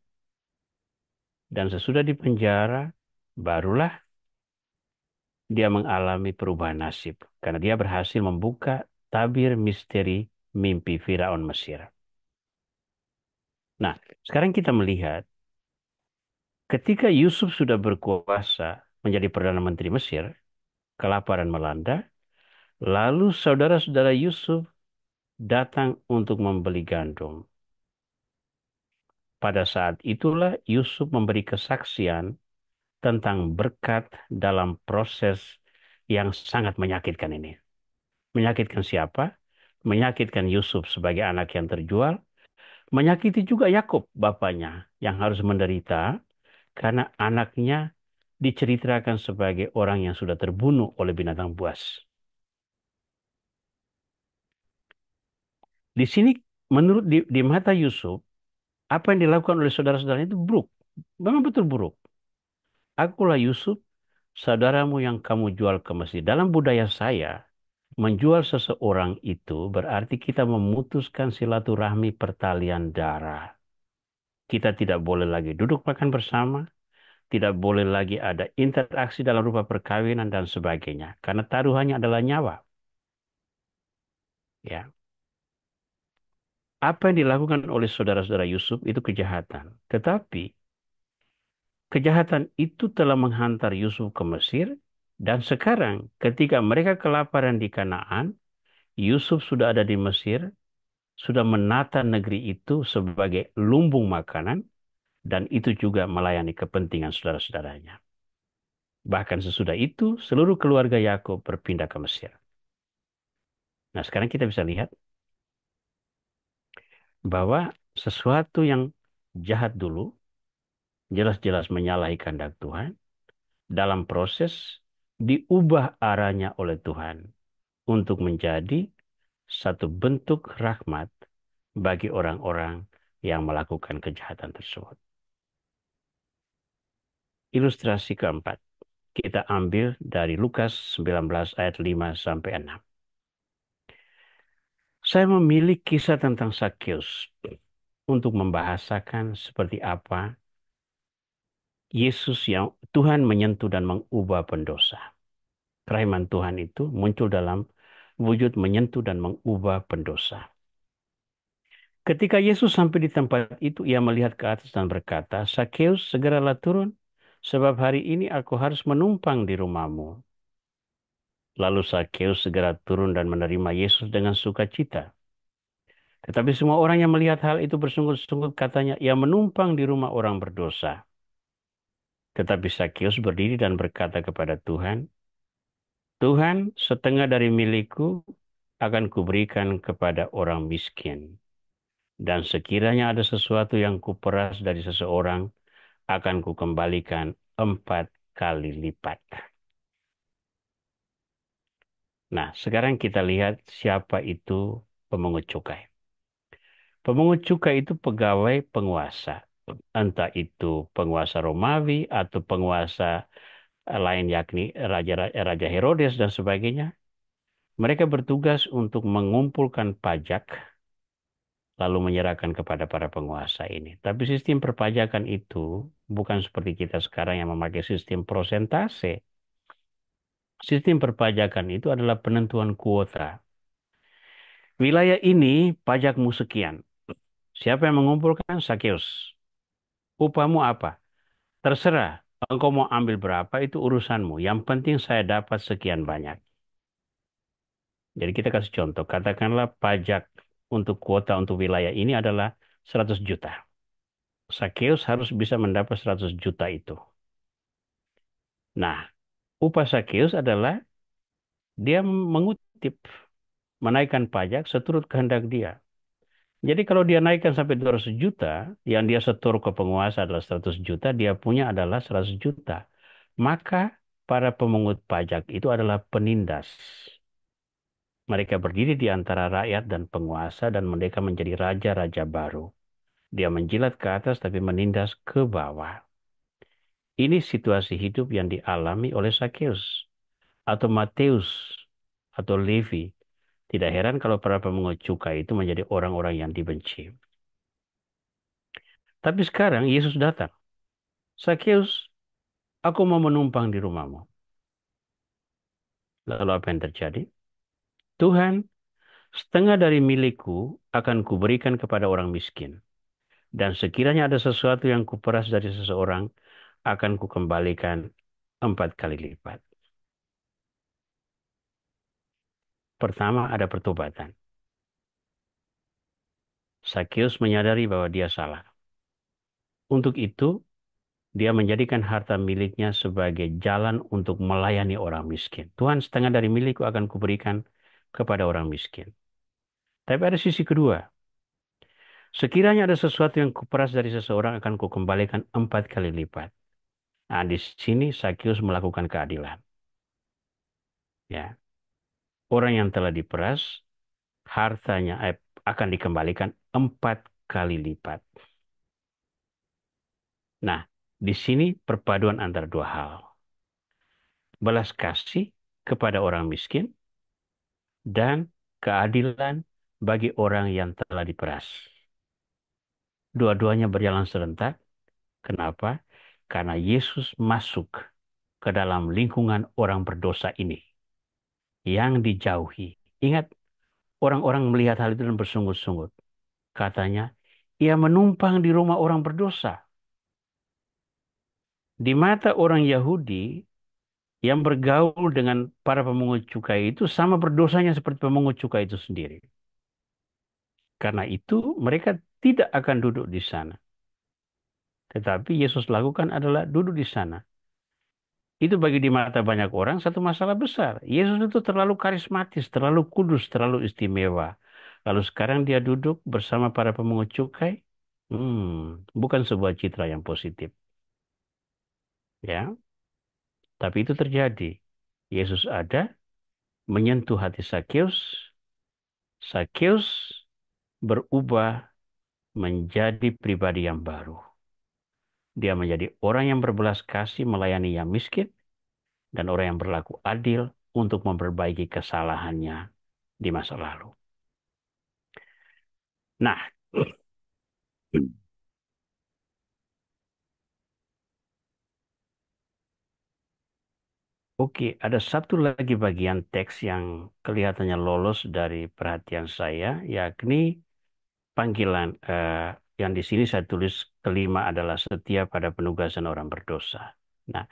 dan sesudah dipenjara barulah dia mengalami perubahan nasib karena dia berhasil membuka tabir misteri mimpi Firaun Mesir. Nah, sekarang kita melihat ketika Yusuf sudah berkuasa menjadi Perdana Menteri Mesir, kelaparan melanda, lalu saudara-saudara Yusuf datang untuk membeli gandum. Pada saat itulah Yusuf memberi kesaksian tentang berkat dalam proses yang sangat menyakitkan ini. Menyakitkan siapa? Menyakitkan Yusuf sebagai anak yang terjual, menyakiti juga Yakub bapaknya yang harus menderita karena anaknya diceritakan sebagai orang yang sudah terbunuh oleh binatang buas. Di sini menurut di mata Yusuf, apa yang dilakukan oleh saudara-saudaranya itu buruk. Memang betul buruk. Akulah Yusuf, saudaramu yang kamu jual ke Mesir. Dalam budaya saya, menjual seseorang itu berarti kita memutuskan silaturahmi pertalian darah. Kita tidak boleh lagi duduk makan bersama, tidak boleh lagi ada interaksi dalam rupa perkawinan dan sebagainya. Karena taruhannya adalah nyawa. Ya. Apa yang dilakukan oleh saudara-saudara Yusuf itu kejahatan. Tetapi kejahatan itu telah menghantar Yusuf ke Mesir, dan sekarang ketika mereka kelaparan di Kanaan, Yusuf sudah ada di Mesir, sudah menata negeri itu sebagai lumbung makanan, dan itu juga melayani kepentingan saudara-saudaranya. Bahkan sesudah itu, seluruh keluarga Yakub berpindah ke Mesir. Nah, sekarang kita bisa lihat bahwa sesuatu yang jahat dulu, jelas-jelas menyalahi kehendak Tuhan, dalam proses diubah arahnya oleh Tuhan untuk menjadi satu bentuk rahmat bagi orang-orang yang melakukan kejahatan tersebut. Ilustrasi keempat, kita ambil dari Lukas 19 ayat 5 sampai 6. Saya memilih kisah tentang Sakeus untuk membahasakan seperti apa Yesus yang Tuhan menyentuh dan mengubah pendosa. Kerahiman Tuhan itu muncul dalam wujud menyentuh dan mengubah pendosa. Ketika Yesus sampai di tempat itu, ia melihat ke atas dan berkata, "Sakeus, segeralah turun, sebab hari ini aku harus menumpang di rumahmu." Lalu Sakeus segera turun dan menerima Yesus dengan sukacita. Tetapi semua orang yang melihat hal itu bersungut-sungut, katanya, "Ia menumpang di rumah orang berdosa." Tetapi Sakeus berdiri dan berkata kepada Tuhan, "Tuhan, setengah dari milikku akan kuberikan kepada orang miskin. Dan sekiranya ada sesuatu yang kuperas dari seseorang, akan kukembalikan 4 kali lipat." Nah, sekarang kita lihat siapa itu pemungut cukai. Pemungut cukai itu pegawai penguasa. Entah itu penguasa Romawi atau penguasa lain yakni Raja Herodes dan sebagainya. Mereka bertugas untuk mengumpulkan pajak lalu menyerahkan kepada para penguasa ini. Tapi sistem perpajakan itu bukan seperti kita sekarang yang memakai sistem prosentase. Sistem perpajakan itu adalah penentuan kuota. Wilayah ini pajakmu sekian. Siapa yang mengumpulkan? Sakeus. Upahmu apa? Terserah. Engkau mau ambil berapa itu urusanmu. Yang penting saya dapat sekian banyak. Jadi kita kasih contoh. Katakanlah pajak untuk kuota untuk wilayah ini adalah 100 juta. Sakeus harus bisa mendapat 100 juta itu. Nah, upah Sakeus adalah dia mengutip, menaikkan pajak seturut kehendak dia. Jadi kalau dia naikkan sampai 200 juta, yang dia setor ke penguasa adalah 100 juta, dia punya adalah 100 juta. Maka para pemungut pajak itu adalah penindas. Mereka berdiri di antara rakyat dan penguasa dan mereka menjadi raja-raja baru. Dia menjilat ke atas tapi menindas ke bawah. Ini situasi hidup yang dialami oleh Sakeus atau Mateus atau Levi. Tidak heran kalau para pemungut cukai itu menjadi orang-orang yang dibenci. Tapi sekarang Yesus datang. Sakeus, aku mau menumpang di rumahmu. Lalu apa yang terjadi? Tuhan, setengah dari milikku akan kuberikan kepada orang miskin. Dan sekiranya ada sesuatu yang kuperas dari seseorang, akan kukembalikan 4 kali lipat. Pertama, ada pertobatan. Sakeus menyadari bahwa dia salah. Untuk itu, dia menjadikan harta miliknya sebagai jalan untuk melayani orang miskin. Tuhan, setengah dari milikku akan kuberikan kepada orang miskin. Tapi ada sisi kedua. Sekiranya ada sesuatu yang kuperas dari seseorang akan kukembalikan 4 kali lipat. Nah, di sini Sakeus melakukan keadilan. Ya, orang yang telah diperas, hartanya akan dikembalikan 4 kali lipat. Nah, di sini perpaduan antara dua hal. Belas kasih kepada orang miskin dan keadilan bagi orang yang telah diperas. Dua-duanya berjalan serentak. Kenapa? Karena Yesus masuk ke dalam lingkungan orang berdosa ini yang dijauhi. Ingat, orang-orang melihat hal itu dan bersungut-sungut. Katanya, ia menumpang di rumah orang berdosa. Di mata orang Yahudi yang bergaul dengan para pemungut cukai itu sama berdosanya seperti pemungut cukai itu sendiri. Karena itu mereka tidak akan duduk di sana. Tetapi Yesus lakukan adalah duduk di sana. Itu bagi di mata banyak orang satu masalah besar. Yesus itu terlalu karismatis, terlalu kudus, terlalu istimewa. Lalu sekarang dia duduk bersama para pemungut cukai. Bukan sebuah citra yang positif. Ya, tapi itu terjadi. Yesus ada, menyentuh hati Sakeus. Sakeus berubah menjadi pribadi yang baru. Dia menjadi orang yang berbelas kasih melayani yang miskin dan orang yang berlaku adil untuk memperbaiki kesalahannya di masa lalu. Nah, oke, ada satu lagi bagian teks yang kelihatannya lolos dari perhatian saya, yakni panggilan yang di sini saya tulis kelima adalah setia pada penugasan orang berdosa. Nah,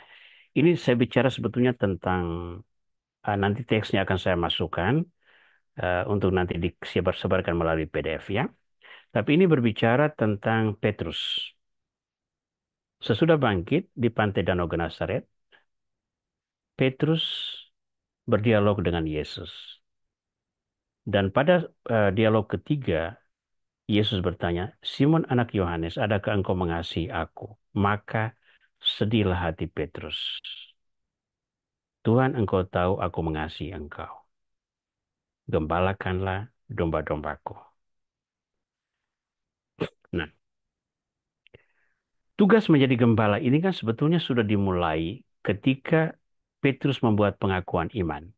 ini saya bicara sebetulnya tentang nanti teksnya akan saya masukkan untuk nanti disebar-sebarkan melalui PDF ya. Tapi ini berbicara tentang Petrus. Sesudah bangkit di pantai Danau Genesaret, Petrus berdialog dengan Yesus. Dan pada dialog ketiga, Yesus bertanya, Simon anak Yohanes, adakah engkau mengasihi aku? Maka sedihlah hati Petrus. Tuhan, engkau tahu aku mengasihi engkau. Gembalakanlah domba-dombaku. tugas menjadi gembala ini kan sebetulnya sudah dimulai ketika Petrus membuat pengakuan iman.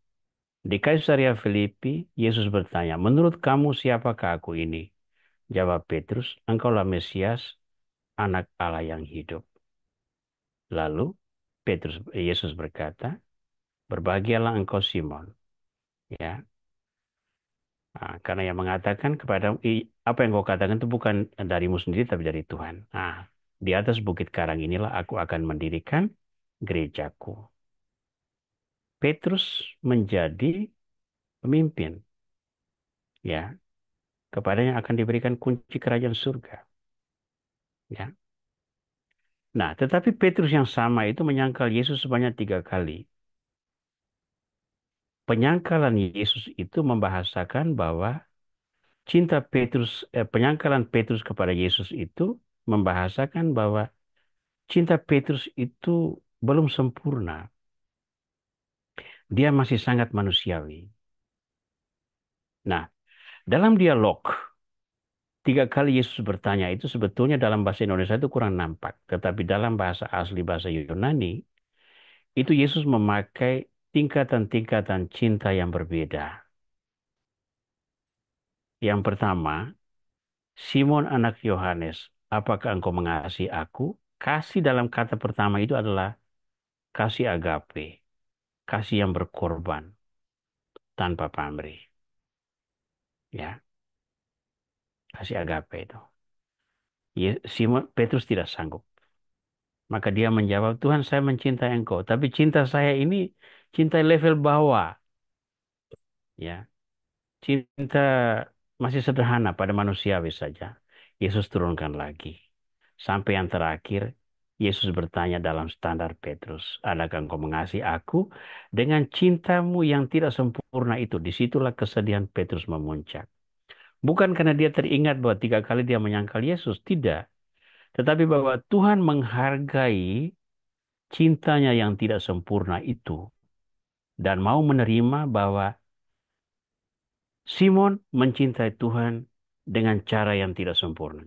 Di Kaisarea Filipi, Yesus bertanya, "Menurut kamu siapakah aku ini?" Jawab Petrus, "Engkaulah Mesias, Anak Allah yang hidup." Lalu Yesus berkata, "Berbahagialah engkau Simon." Ya, nah, karena yang mengatakan kepada apa yang kau katakan itu bukan darimu sendiri tapi dari Tuhan. Nah, di atas bukit karang inilah aku akan mendirikan gerejaku. Petrus menjadi pemimpin, ya, kepadanya akan diberikan kunci kerajaan surga, ya. Nah, tetapi Petrus yang sama itu menyangkal Yesus sebanyak 3 kali. Penyangkalan Yesus itu membahasakan bahwa penyangkalan Petrus kepada Yesus itu membahasakan bahwa cinta Petrus itu belum sempurna. Dia masih sangat manusiawi. Nah, dalam dialog 3 kali Yesus bertanya itu sebetulnya dalam bahasa Indonesia itu kurang nampak. Tetapi dalam bahasa asli bahasa Yunani, itu Yesus memakai tingkatan-tingkatan cinta yang berbeda. Yang pertama, Simon anak Yohanes, apakah engkau mengasihi aku? Kasih dalam kata pertama itu adalah kasih agape, kasih yang berkorban tanpa pamrih. Ya, kasih agape itu. Simon Petrus tidak sanggup. Maka dia menjawab, Tuhan saya mencintai engkau. Tapi cinta saya ini cinta level bawah. Ya, cinta masih sederhana pada manusiawi saja. Yesus turunkan lagi. Sampai yang terakhir, Yesus bertanya dalam standar Petrus, adakah engkau mengasihi aku? Dengan cintamu yang tidak sempurna itu, disitulah kesedihan Petrus memuncak. Bukan karena dia teringat bahwa 3 kali dia menyangkal Yesus, tidak. Tetapi bahwa Tuhan menghargai cintanya yang tidak sempurna itu dan mau menerima bahwa Simon mencintai Tuhan dengan cara yang tidak sempurna.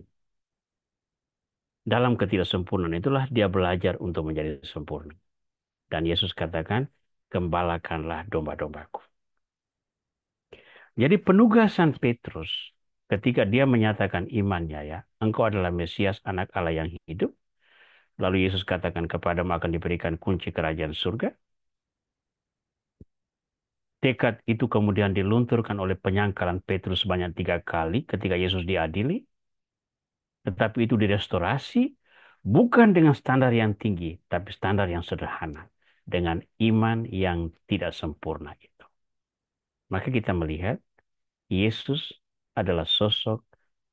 Dalam ketidaksempurnaan itulah dia belajar untuk menjadi sempurna. Dan Yesus katakan, gembalakanlah domba-dombaku. Jadi penugasan Petrus ketika dia menyatakan imannya, ya, engkau adalah Mesias, Anak Allah yang hidup. Lalu Yesus katakan kepadamu akan diberikan kunci kerajaan surga. Tekad itu kemudian dilunturkan oleh penyangkalan Petrus sebanyak 3 kali ketika Yesus diadili. Tetapi itu direstorasi bukan dengan standar yang tinggi, tapi standar yang sederhana. Dengan iman yang tidak sempurna itu. Maka kita melihat Yesus adalah sosok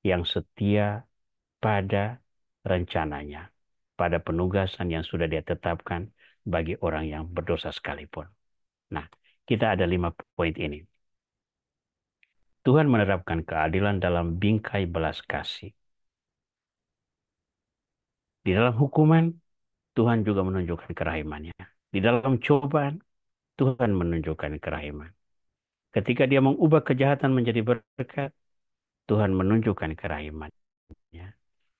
yang setia pada rencananya. Pada penugasan yang sudah dia tetapkan bagi orang yang berdosa sekalipun. Nah, kita ada 5 poin ini. Tuhan menerapkan keadilan dalam bingkai belas kasih. Di dalam hukuman, Tuhan juga menunjukkan kerahimannya. Di dalam cobaan, Tuhan menunjukkan kerahiman. Ketika dia mengubah kejahatan menjadi berkat, Tuhan menunjukkan kerahimannya.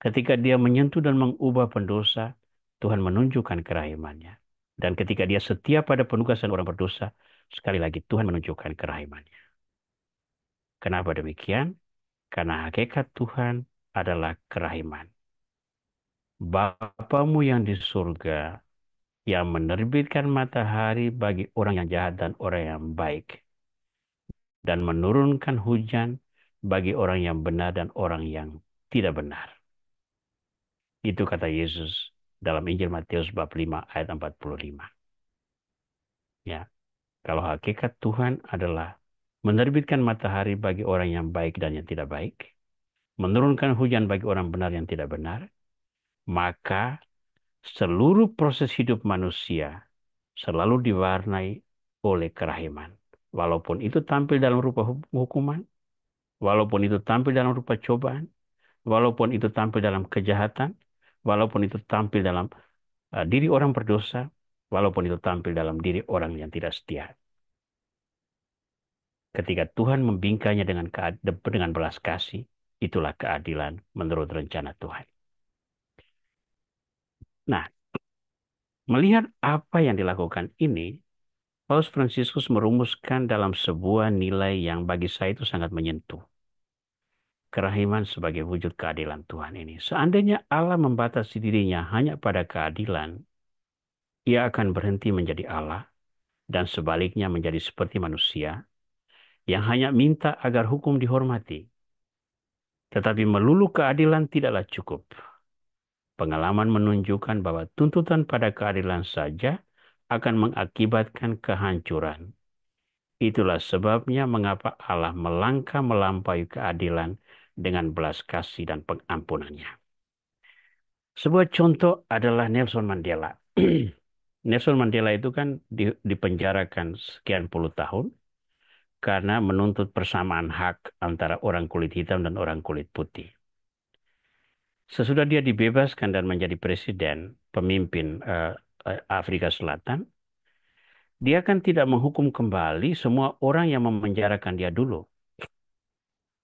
Ketika dia menyentuh dan mengubah pendosa, Tuhan menunjukkan kerahimannya. Dan ketika dia setia pada penugasan orang berdosa, sekali lagi Tuhan menunjukkan kerahimannya. Kenapa demikian? Karena hakikat Tuhan adalah kerahiman. Bapamu yang di surga, yang menerbitkan matahari bagi orang yang jahat dan orang yang baik, dan menurunkan hujan bagi orang yang benar dan orang yang tidak benar. Itu kata Yesus dalam Injil Matius bab 5 ayat 45. Ya, kalau hakikat Tuhan adalah menerbitkan matahari bagi orang yang baik dan yang tidak baik, menurunkan hujan bagi orang benar yang tidak benar, maka seluruh proses hidup manusia selalu diwarnai oleh kerahiman. Walaupun itu tampil dalam rupa hukuman, walaupun itu tampil dalam rupa cobaan, walaupun itu tampil dalam kejahatan, walaupun itu tampil dalam diri orang berdosa, walaupun itu tampil dalam diri orang yang tidak setia. Ketika Tuhan membingkainya dengan belas kasih, itulah keadilan menurut rencana Tuhan. Nah, melihat apa yang dilakukan ini, Paus Fransiskus merumuskan dalam sebuah nilai yang bagi saya itu sangat menyentuh. Kerahiman sebagai wujud keadilan Tuhan ini. Seandainya Allah membatasi dirinya hanya pada keadilan, ia akan berhenti menjadi Allah dan sebaliknya menjadi seperti manusia yang hanya minta agar hukum dihormati. Tetapi melulu keadilan tidaklah cukup. Pengalaman menunjukkan bahwa tuntutan pada keadilan saja akan mengakibatkan kehancuran. Itulah sebabnya mengapa Allah melangkah melampaui keadilan dengan belas kasih dan pengampunannya. Sebuah contoh adalah Nelson Mandela. Nelson Mandela itu kan dipenjarakan sekian puluh tahun karena menuntut persamaan hak antara orang kulit hitam dan orang kulit putih. Sesudah dia dibebaskan dan menjadi presiden, pemimpin Afrika Selatan, dia kan tidak menghukum kembali semua orang yang memenjarakan dia dulu,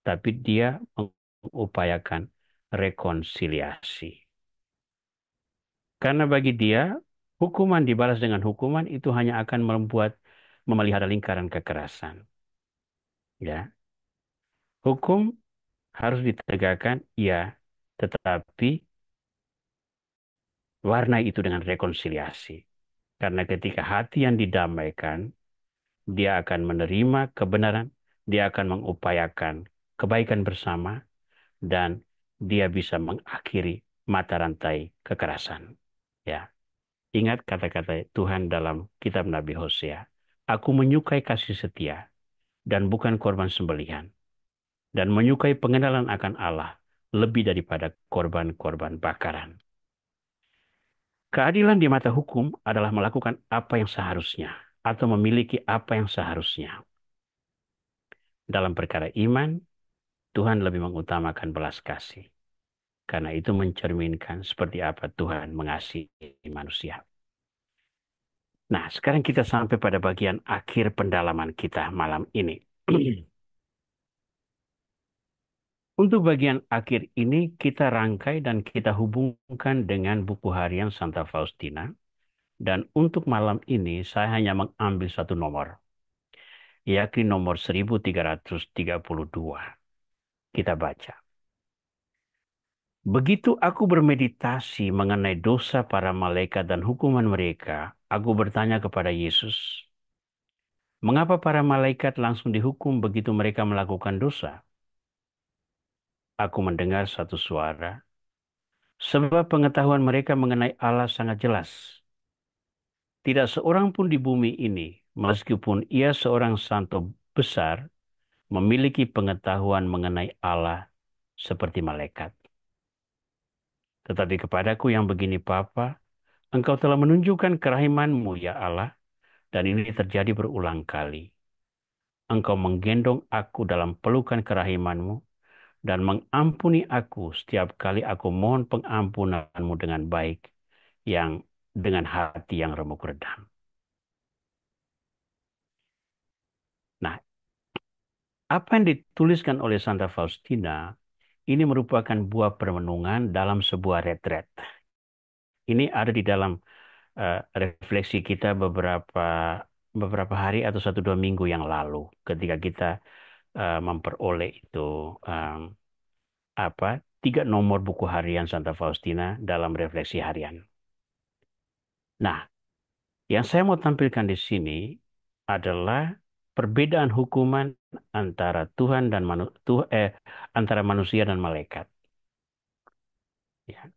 tapi dia mengupayakan rekonsiliasi. Karena bagi dia, hukuman dibalas dengan hukuman itu hanya akan memelihara lingkaran kekerasan. Ya, hukum harus ditegakkan, ya, tetapi warna itu dengan rekonsiliasi. Karena ketika hati yang didamaikan, dia akan menerima kebenaran, dia akan mengupayakan kebaikan bersama, dan dia bisa mengakhiri mata rantai kekerasan. Ya, ingat kata-kata Tuhan dalam kitab Nabi Hosea. Aku menyukai kasih setia dan bukan korban sembelihan, dan menyukai pengenalan akan Allah lebih daripada korban-korban bakaran. Keadilan di mata hukum adalah melakukan apa yang seharusnya atau memiliki apa yang seharusnya. Dalam perkara iman, Tuhan lebih mengutamakan belas kasih. Karena itu mencerminkan seperti apa Tuhan mengasihi manusia. Nah, sekarang kita sampai pada bagian akhir pendalaman kita malam ini. Untuk bagian akhir ini kita rangkai dan kita hubungkan dengan buku harian Santa Faustina. Dan untuk malam ini saya hanya mengambil satu nomor, yakni nomor 1332. Kita baca. Begitu aku bermeditasi mengenai dosa para malaikat dan hukuman mereka, aku bertanya kepada Yesus, mengapa para malaikat langsung dihukum begitu mereka melakukan dosa? Aku mendengar satu suara, sebab pengetahuan mereka mengenai Allah sangat jelas. Tidak seorang pun di bumi ini, meskipun ia seorang santo besar, memiliki pengetahuan mengenai Allah seperti malaikat. Tetapi kepadaku yang begini Bapa, Engkau telah menunjukkan kerahiman-Mu, ya Allah, dan ini terjadi berulang kali. Engkau menggendong aku dalam pelukan kerahiman-Mu dan mengampuni aku setiap kali aku mohon pengampunan-Mu dengan baik, yang dengan hati yang remuk redam. Nah, apa yang dituliskan oleh Santa Faustina ini merupakan buah permenungan dalam sebuah retret. Ini ada di dalam refleksi kita beberapa hari atau 1-2 minggu yang lalu, ketika kita memperoleh itu um, 3 nomor buku harian Santa Faustina dalam refleksi harian. Nah, yang saya mau tampilkan di sini adalah perbedaan hukuman antara Tuhan dan antara manusia dan malaikat. Ya.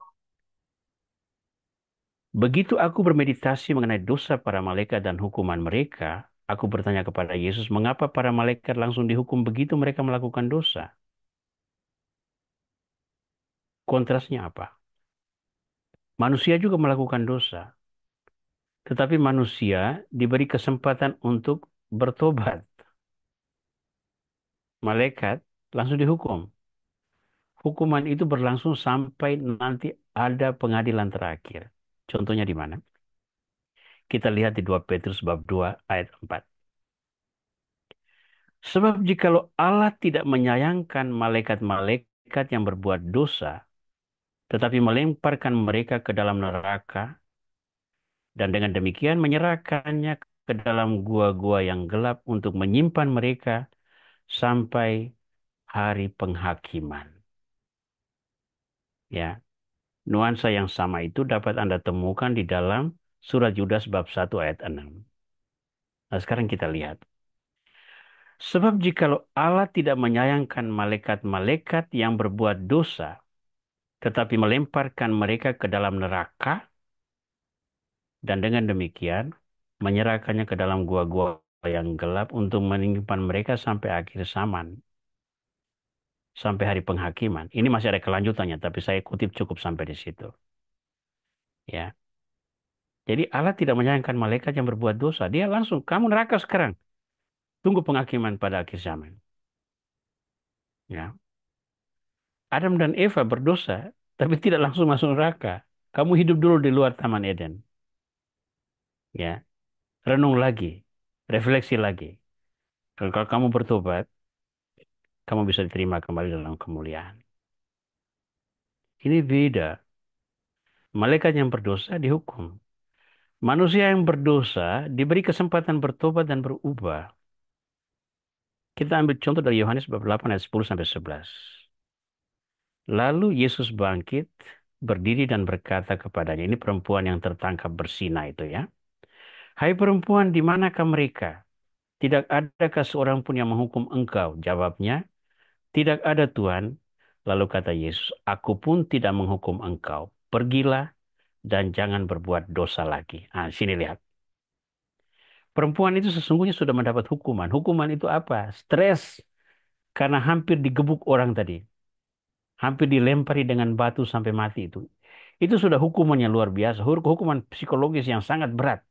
Begitu aku bermeditasi mengenai dosa para malaikat dan hukuman mereka, aku bertanya kepada Yesus, mengapa para malaikat langsung dihukum begitu mereka melakukan dosa? Kontrasnya apa? Manusia juga melakukan dosa, tetapi manusia diberi kesempatan untuk bertobat. Malaikat langsung dihukum. Hukuman itu berlangsung sampai nanti ada pengadilan terakhir. Contohnya di mana? Kita lihat di 2 Petrus bab 2 ayat 4. Sebab jikalau Allah tidak menyayangkan malaikat-malaikat yang berbuat dosa, tetapi melemparkan mereka ke dalam neraka, dan dengan demikian menyerahkannya ke dalam gua-gua yang gelap untuk menyimpan mereka sampai hari penghakiman. Ya, nuansa yang sama itu dapat Anda temukan di dalam surat Yudas bab 1 ayat 6. Nah, sekarang kita lihat. Sebab jikalau Allah tidak menyayangkan malaikat-malaikat yang berbuat dosa, tetapi melemparkan mereka ke dalam neraka, dan dengan demikian menyerahkannya ke dalam gua-gua yang gelap untuk menyimpan mereka sampai akhir zaman, sampai hari penghakiman. Ini masih ada kelanjutannya, tapi saya kutip cukup sampai di situ. Ya, jadi Allah tidak menyayangkan malaikat yang berbuat dosa. Dia langsung, kamu neraka sekarang. Tunggu penghakiman pada akhir zaman. Ya, Adam dan Eva berdosa, tapi tidak langsung masuk neraka. Kamu hidup dulu di luar Taman Eden. Ya, renung lagi, refleksi lagi. Kalau kamu bertobat, kamu bisa diterima kembali dalam kemuliaan. Ini beda. Malaikat yang berdosa dihukum. Manusia yang berdosa diberi kesempatan bertobat dan berubah. Kita ambil contoh dari Yohanes bab 8 ayat 10 sampai 11. Lalu Yesus bangkit, berdiri dan berkata kepadanya, ini perempuan yang tertangkap berzina itu ya. Hai perempuan, di manakah mereka? Tidak adakah seorang pun yang menghukum engkau? Jawabnya, tidak ada Tuhan. Lalu kata Yesus, aku pun tidak menghukum engkau. Pergilah dan jangan berbuat dosa lagi. Nah, sini lihat. Perempuan itu sesungguhnya sudah mendapat hukuman. Hukuman itu apa? Stres karena hampir digebuk orang tadi. Hampir dilempari dengan batu sampai mati itu. Itu sudah hukumannya luar biasa. Hukuman psikologis yang sangat berat.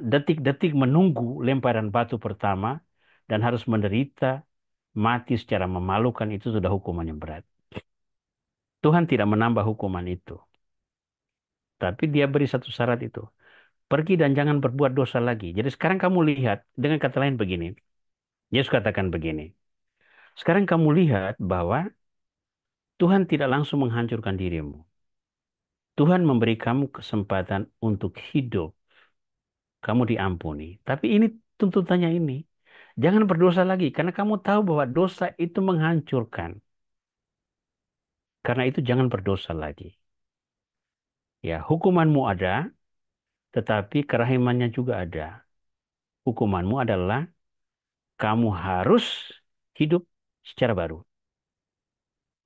Detik-detik menunggu lemparan batu pertama dan harus menderita mati secara memalukan, itu sudah hukuman yang berat. Tuhan tidak menambah hukuman itu. Tapi dia beri satu syarat itu. Pergi dan jangan berbuat dosa lagi. Jadi sekarang kamu lihat, dengan kata lain begini. Yesus katakan begini. Sekarang kamu lihat bahwa Tuhan tidak langsung menghancurkan dirimu. Tuhan memberi kamu kesempatan untuk hidup. Kamu diampuni. Tapi ini tuntutannya ini. Jangan berdosa lagi. Karena kamu tahu bahwa dosa itu menghancurkan. Karena itu jangan berdosa lagi. Ya, hukumanmu ada, tetapi kerahimannya juga ada. Hukumanmu adalah kamu harus hidup secara baru.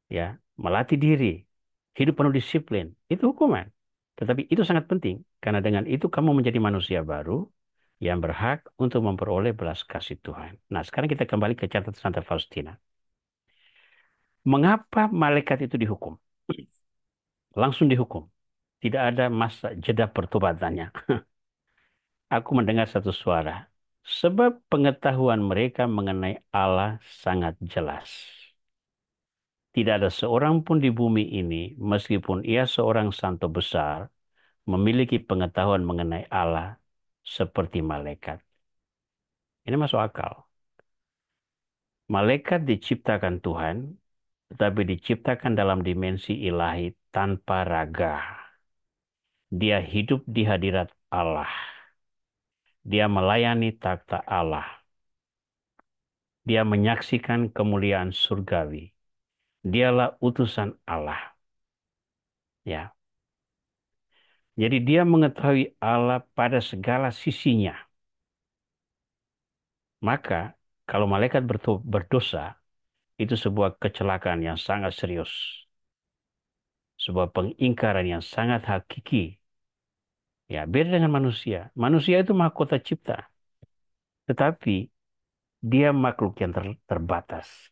Ya, melatih diri, hidup penuh disiplin. Itu hukuman. Tetapi itu sangat penting karena dengan itu kamu menjadi manusia baru yang berhak untuk memperoleh belas kasih Tuhan. Nah, sekarang kita kembali ke catatan Santa Faustina. Mengapa malaikat itu dihukum? Langsung dihukum. Tidak ada masa jeda pertobatannya. Aku mendengar satu suara. Sebab pengetahuan mereka mengenai Allah sangat jelas. Tidak ada seorang pun di bumi ini, meskipun ia seorang santo besar, memiliki pengetahuan mengenai Allah seperti malaikat. Ini masuk akal. Malaikat diciptakan Tuhan, tetapi diciptakan dalam dimensi ilahi tanpa raga. Dia hidup di hadirat Allah. Dia melayani takhta Allah. Dia menyaksikan kemuliaan surgawi. Dialah utusan Allah. Ya. Jadi dia mengetahui Allah pada segala sisinya. Maka kalau malaikat berdosa, itu sebuah kecelakaan yang sangat serius. Sebuah pengingkaran yang sangat hakiki. Ya, beda dengan manusia. Manusia itu mahkota cipta. Tetapi dia makhluk yang terbatas.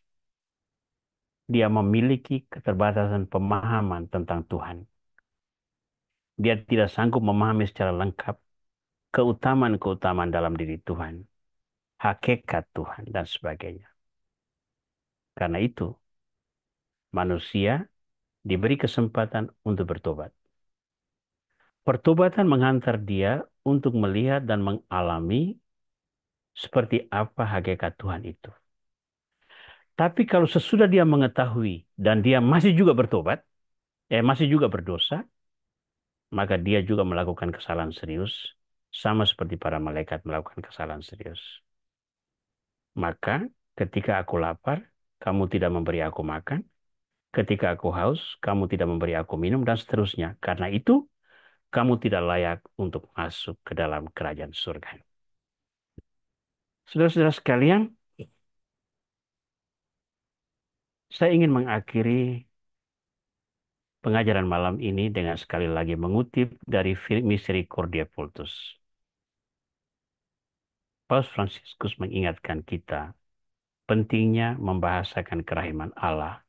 Dia memiliki keterbatasan pemahaman tentang Tuhan. Dia tidak sanggup memahami secara lengkap keutamaan-keutamaan dalam diri Tuhan, hakikat Tuhan, dan sebagainya. Karena itu, manusia diberi kesempatan untuk bertobat. Pertobatan menghantar dia untuk melihat dan mengalami seperti apa hakikat Tuhan itu. Tapi kalau sesudah dia mengetahui dan dia masih juga bertobat, masih juga berdosa, maka dia juga melakukan kesalahan serius, sama seperti para malaikat melakukan kesalahan serius. Maka ketika aku lapar, kamu tidak memberi aku makan. Ketika aku haus, kamu tidak memberi aku minum, dan seterusnya. Karena itu, kamu tidak layak untuk masuk ke dalam kerajaan surga. Saudara-saudara sekalian, saya ingin mengakhiri pengajaran malam ini dengan sekali lagi mengutip dari Misericordia Vultus. Paus Fransiskus mengingatkan kita pentingnya membahasakan kerahiman Allah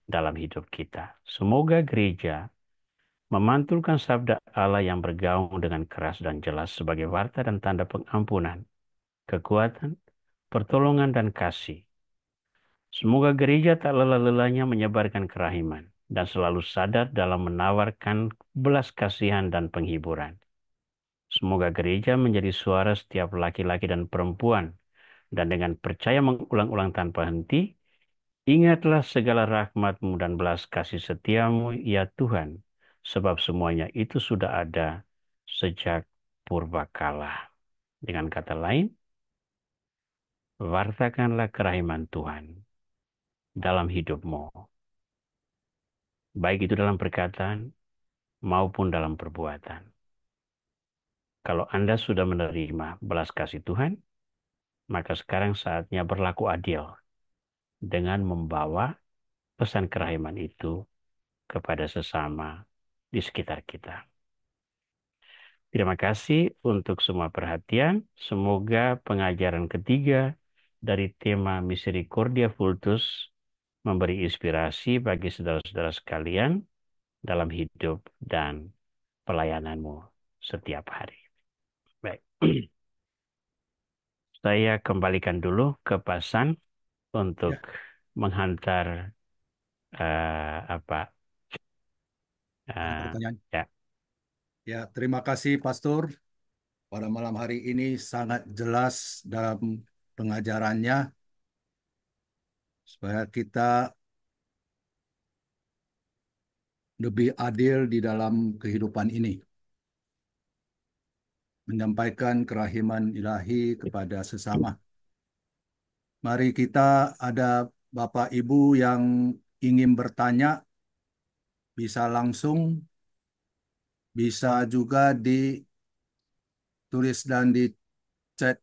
dalam hidup kita. Semoga gereja memantulkan sabda Allah yang bergaung dengan keras dan jelas sebagai warta dan tanda pengampunan, kekuatan, pertolongan, dan kasih. Semoga gereja tak lelah-lelahnya menyebarkan kerahiman dan selalu sadar dalam menawarkan belas kasihan dan penghiburan. Semoga gereja menjadi suara setiap laki-laki dan perempuan, dan dengan percaya mengulang-ulang tanpa henti, ingatlah segala rahmat-Mu dan belas kasih setiamu, ya Tuhan, sebab semuanya itu sudah ada sejak purbakala. Dengan kata lain, wartakanlah kerahiman Tuhan dalam hidupmu, baik itu dalam perkataan maupun dalam perbuatan. Kalau Anda sudah menerima belas kasih Tuhan, maka sekarang saatnya berlaku adil dengan membawa pesan kerahiman itu kepada sesama di sekitar kita. Terima kasih untuk semua perhatian. Semoga pengajaran ketiga dari tema Misericordia Vultus memberi inspirasi bagi saudara-saudara sekalian dalam hidup dan pelayananmu setiap hari. Baik, saya kembalikan dulu ke Pasan untuk Ya, menghantar apa ada eh, pertanyaan. ya. Ya, terima kasih Pastor. Pada malam hari ini sangat jelas dalam pengajarannya supaya kita lebih adil di dalam kehidupan ini, menyampaikan kerahiman ilahi kepada sesama. Mari kita ada Bapak Ibu yang ingin bertanya, bisa langsung, bisa juga ditulis dan di chat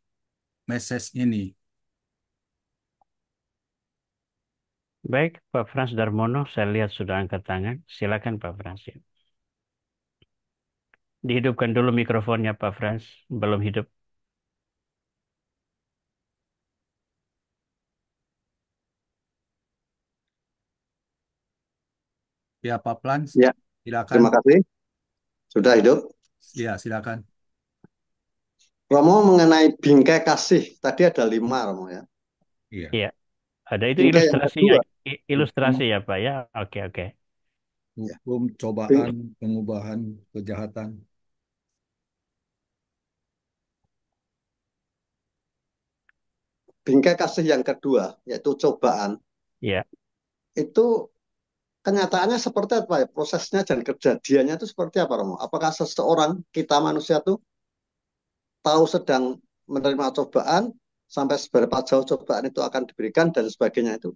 message ini. Baik, Pak Frans Darmono, saya lihat sudah angkat tangan. Silakan Pak Frans. Dihidupkan dulu mikrofonnya Pak Frans. Belum hidup. Ya, Pak Plans, Ya, silakan. terima kasih. Sudah hidup. Ya, silakan. Romo mengenai bingkai kasih, tadi ada 5, Romo ya. Iya. Iya, ada itu Bingkai yang ilustrasinya. kedua, Ilustrasi ya Pak ya. Oke, oke. ya. Hukum, cobaan, Bing- pengubahan, kejahatan. Bingkai kasih yang kedua, yaitu cobaan, Iya. itu kenyataannya seperti apa ya? Prosesnya dan kejadiannya itu seperti apa, Romo? Apakah seseorang, kita manusia itu tahu sedang menerima cobaan, sampai seberapa jauh cobaan itu akan diberikan, dan sebagainya itu?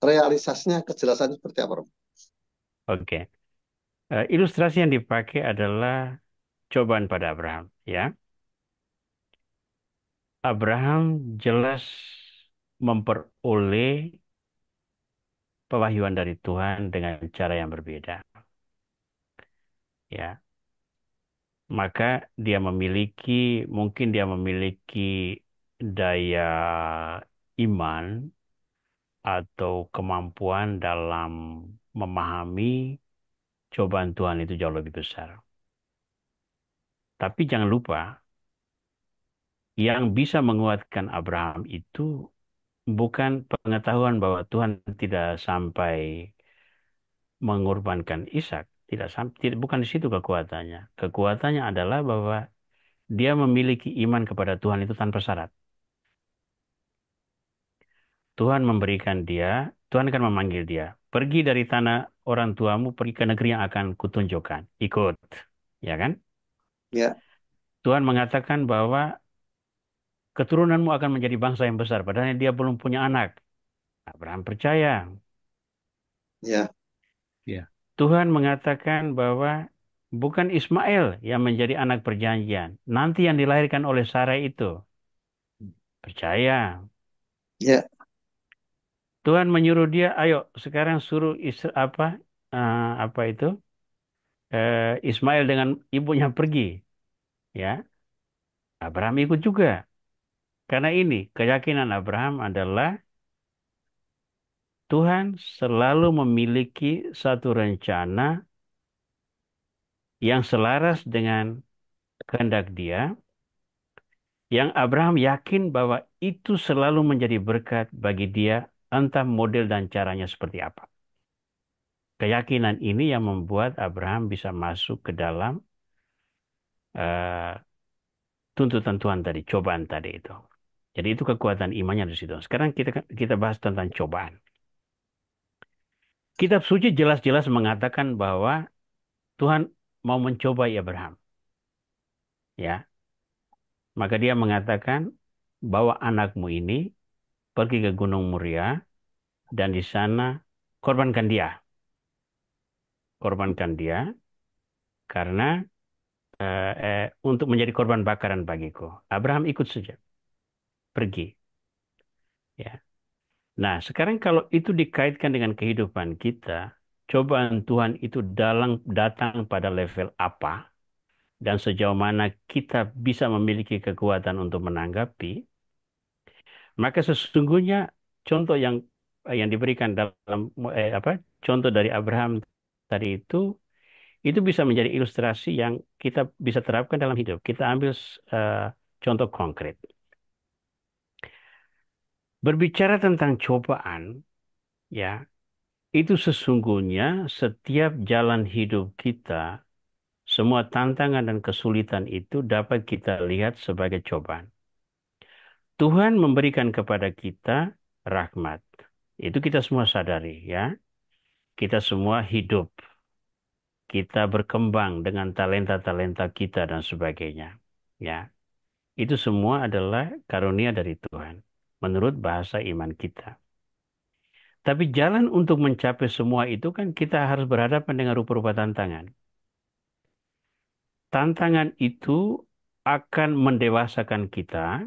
Realisasinya, kejelasannya seperti apa, Romo? Oke. Ilustrasi yang dipakai adalah cobaan pada Abraham. Ya, Abraham jelas memperoleh pewahyuan dari Tuhan dengan cara yang berbeda. Ya, maka mungkin dia memiliki daya iman atau kemampuan dalam memahami cobaan Tuhan itu jauh lebih besar. Tapi jangan lupa, yang bisa menguatkan Abraham itu bukan pengetahuan bahwa Tuhan tidak sampai mengorbankan Ishak. Tidak sampai, bukan di situ kekuatannya. Kekuatannya adalah bahwa dia memiliki iman kepada Tuhan itu tanpa syarat. Tuhan memberikan dia, Tuhan akan memanggil dia. Pergi dari tanah orang tuamu pergi ke negeri yang akan kutunjukkan. Ikut. Ya kan? Ya, Tuhan mengatakan bahwa keturunanmu akan menjadi bangsa yang besar. Padahal dia belum punya anak. Abraham percaya. ya, Ya. Tuhan mengatakan bahwa bukan Ismail yang menjadi anak perjanjian. Nanti yang dilahirkan oleh Sarah itu. Percaya. ya, Tuhan menyuruh dia, ayo sekarang suruh apa itu Ismail dengan ibunya pergi, ya. Abraham ikut juga. Karena ini keyakinan Abraham adalah Tuhan selalu memiliki satu rencana yang selaras dengan kehendak Dia, yang Abraham yakin bahwa itu selalu menjadi berkat bagi dia, entah model dan caranya seperti apa. Keyakinan ini yang membuat Abraham bisa masuk ke dalam eh, tuntutan Tuhan tadi, cobaan tadi itu. Jadi itu kekuatan imannya di situ. Sekarang kita bahas tentang cobaan. Kitab suci jelas-jelas mengatakan bahwa Tuhan mau mencobai Abraham. Ya, maka dia mengatakan bawa anakmu ini pergi ke Gunung Muria dan di sana korbankan dia. Korbankan dia karena untuk menjadi korban bakaran bagiku. Abraham ikut saja, pergi. Ya. Nah, sekarang kalau itu dikaitkan dengan kehidupan kita, cobaan Tuhan itu datang pada level apa dan sejauh mana kita bisa memiliki kekuatan untuk menanggapi, maka sesungguhnya contoh yang diberikan dalam contoh dari Abraham tadi itu bisa menjadi ilustrasi yang kita bisa terapkan dalam hidup. Kita ambil eh, contoh konkret. Berbicara tentang cobaan, ya, itu sesungguhnya setiap jalan hidup kita, semua tantangan dan kesulitan itu dapat kita lihat sebagai cobaan. Tuhan memberikan kepada kita rahmat. Itu kita semua sadari, ya. Kita semua hidup. Kita berkembang dengan talenta-talenta kita dan sebagainya. Ya. Itu semua adalah karunia dari Tuhan menurut bahasa iman kita. Tapi jalan untuk mencapai semua itu kan kita harus berhadapan dengan rupa-rupa tantangan. Tantangan itu akan mendewasakan kita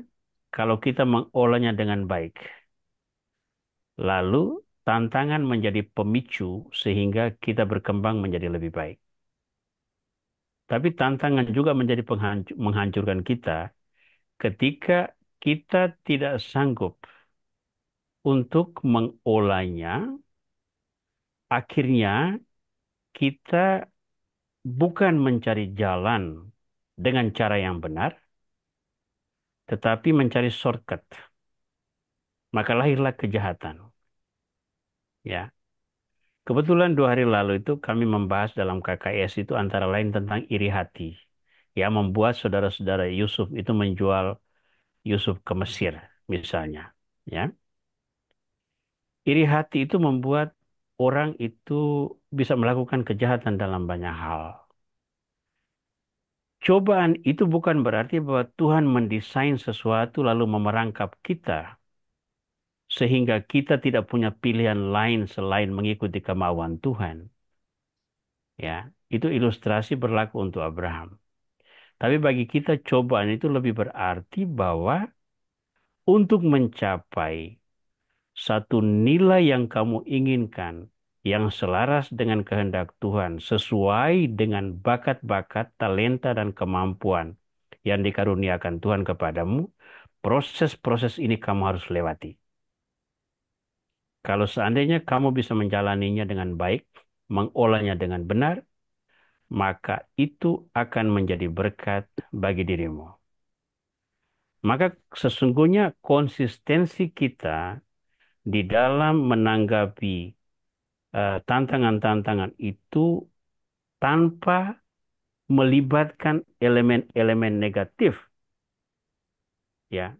kalau kita mengolahnya dengan baik. Lalu tantangan menjadi pemicu sehingga kita berkembang menjadi lebih baik. Tapi tantangan juga menjadi menghancurkan kita ketika kita tidak sanggup untuk mengolahnya, akhirnya kita bukan mencari jalan dengan cara yang benar, tetapi mencari shortcut. Maka lahirlah kejahatan. Ya, kebetulan 2 hari lalu itu kami membahas dalam KKS itu antara lain tentang iri hati. Ya, membuat saudara-saudara Yusuf itu menjual Yusuf ke Mesir, misalnya. Ya, iri hati itu membuat orang itu bisa melakukan kejahatan dalam banyak hal. Cobaan itu bukan berarti bahwa Tuhan mendesain sesuatu lalu memerangkap kita sehingga kita tidak punya pilihan lain selain mengikuti kemauan Tuhan. Ya, itu ilustrasi berlaku untuk Abraham. Tapi bagi kita cobaan itu lebih berarti bahwa untuk mencapai satu nilai yang kamu inginkan, yang selaras dengan kehendak Tuhan, sesuai dengan bakat-bakat, talenta, dan kemampuan yang dikaruniakan Tuhan kepadamu, proses-proses ini kamu harus lewati. Kalau seandainya kamu bisa menjalaninya dengan baik, mengolahnya dengan benar, maka itu akan menjadi berkat bagi dirimu. Maka sesungguhnya konsistensi kita di dalam menanggapi tantangan-tantangan itu tanpa melibatkan elemen-elemen negatif, ya,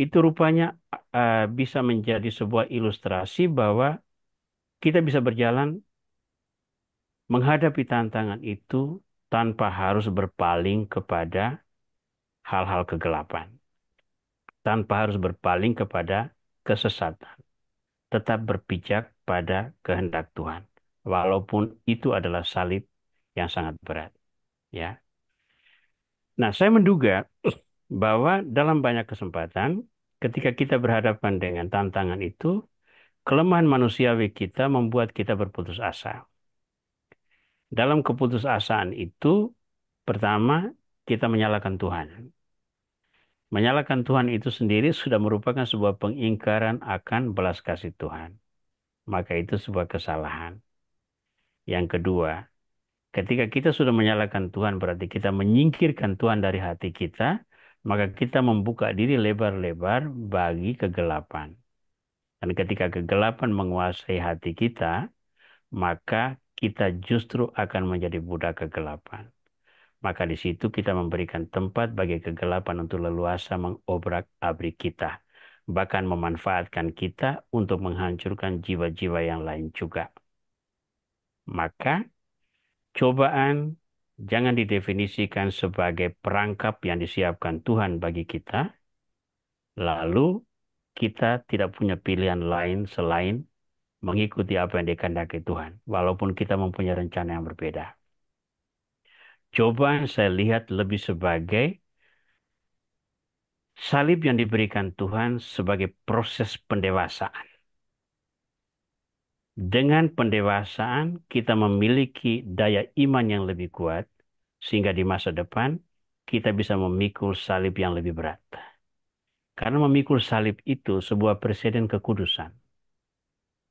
itu rupanya bisa menjadi sebuah ilustrasi bahwa kita bisa berjalan menghadapi tantangan itu tanpa harus berpaling kepada hal-hal kegelapan, tanpa harus berpaling kepada kesesatan, tetap berpijak pada kehendak Tuhan, walaupun itu adalah salib yang sangat berat. Ya, nah saya menduga bahwa dalam banyak kesempatan, ketika kita berhadapan dengan tantangan itu, kelemahan manusiawi kita membuat kita berputus asa. Dalam keputusasaan itu, pertama, kita menyalahkan Tuhan. Menyalahkan Tuhan itu sendiri sudah merupakan sebuah pengingkaran akan belas kasih Tuhan. Maka itu sebuah kesalahan. Yang kedua, ketika kita sudah menyalahkan Tuhan, berarti kita menyingkirkan Tuhan dari hati kita, maka kita membuka diri lebar-lebar bagi kegelapan. Dan ketika kegelapan menguasai hati kita, maka kita justru akan menjadi budak kegelapan. Maka di situ kita memberikan tempat bagi kegelapan untuk leluasa mengobrak-abrik kita. Bahkan memanfaatkan kita untuk menghancurkan jiwa-jiwa yang lain juga. Maka cobaan jangan didefinisikan sebagai perangkap yang disiapkan Tuhan bagi kita. Lalu kita tidak punya pilihan lain selain mengikuti apa yang dikehendaki Tuhan. Walaupun kita mempunyai rencana yang berbeda. Cobaan saya lihat lebih sebagai salib yang diberikan Tuhan sebagai proses pendewasaan. Dengan pendewasaan, kita memiliki daya iman yang lebih kuat, sehingga di masa depan kita bisa memikul salib yang lebih berat. Karena memikul salib itu sebuah presiden kekudusan.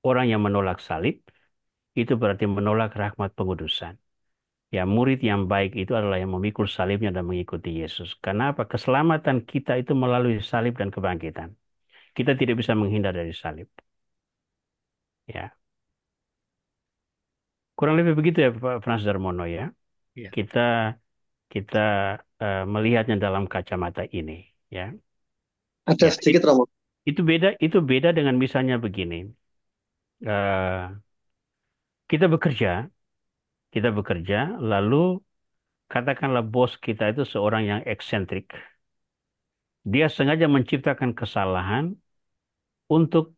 Orang yang menolak salib, itu berarti menolak rahmat pengudusan. Ya, murid yang baik itu adalah yang memikul salibnya dan mengikuti Yesus. Karena apa? Keselamatan kita itu melalui salib dan kebangkitan. Kita tidak bisa menghindar dari salib. Ya, kurang lebih begitu ya Pak Frans Darmono ya. Iya. Kita kita melihatnya dalam kacamata ini ya. Ada Ya, sedikit Romo. itu beda dengan misalnya begini. Eh, kita bekerja, lalu katakanlah bos kita itu seorang yang eksentrik. Dia sengaja menciptakan kesalahan untuk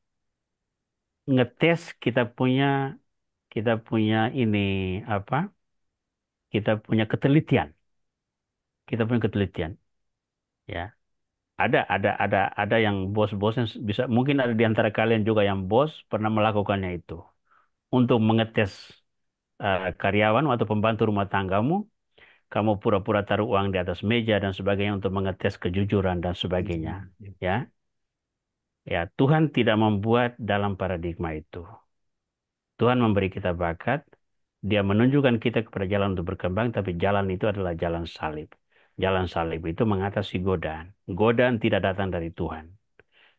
ngetes kita punya ini apa? Kita punya ketelitian. Kita punya ketelitian, ya. Ada yang bos-bos yang bisa, mungkin ada di antara kalian juga yang bos pernah melakukannya itu untuk mengetes karyawan atau pembantu rumah tanggamu. Kamu pura-pura taruh uang di atas meja dan sebagainya untuk mengetes kejujuran dan sebagainya. Ya, ya, Tuhan tidak membuat dalam paradigma itu. Tuhan memberi kita bakat, Dia menunjukkan kita kepada jalan untuk berkembang, tapi jalan itu adalah jalan salib. Jalan salib itu mengatasi godaan. Godaan tidak datang dari Tuhan.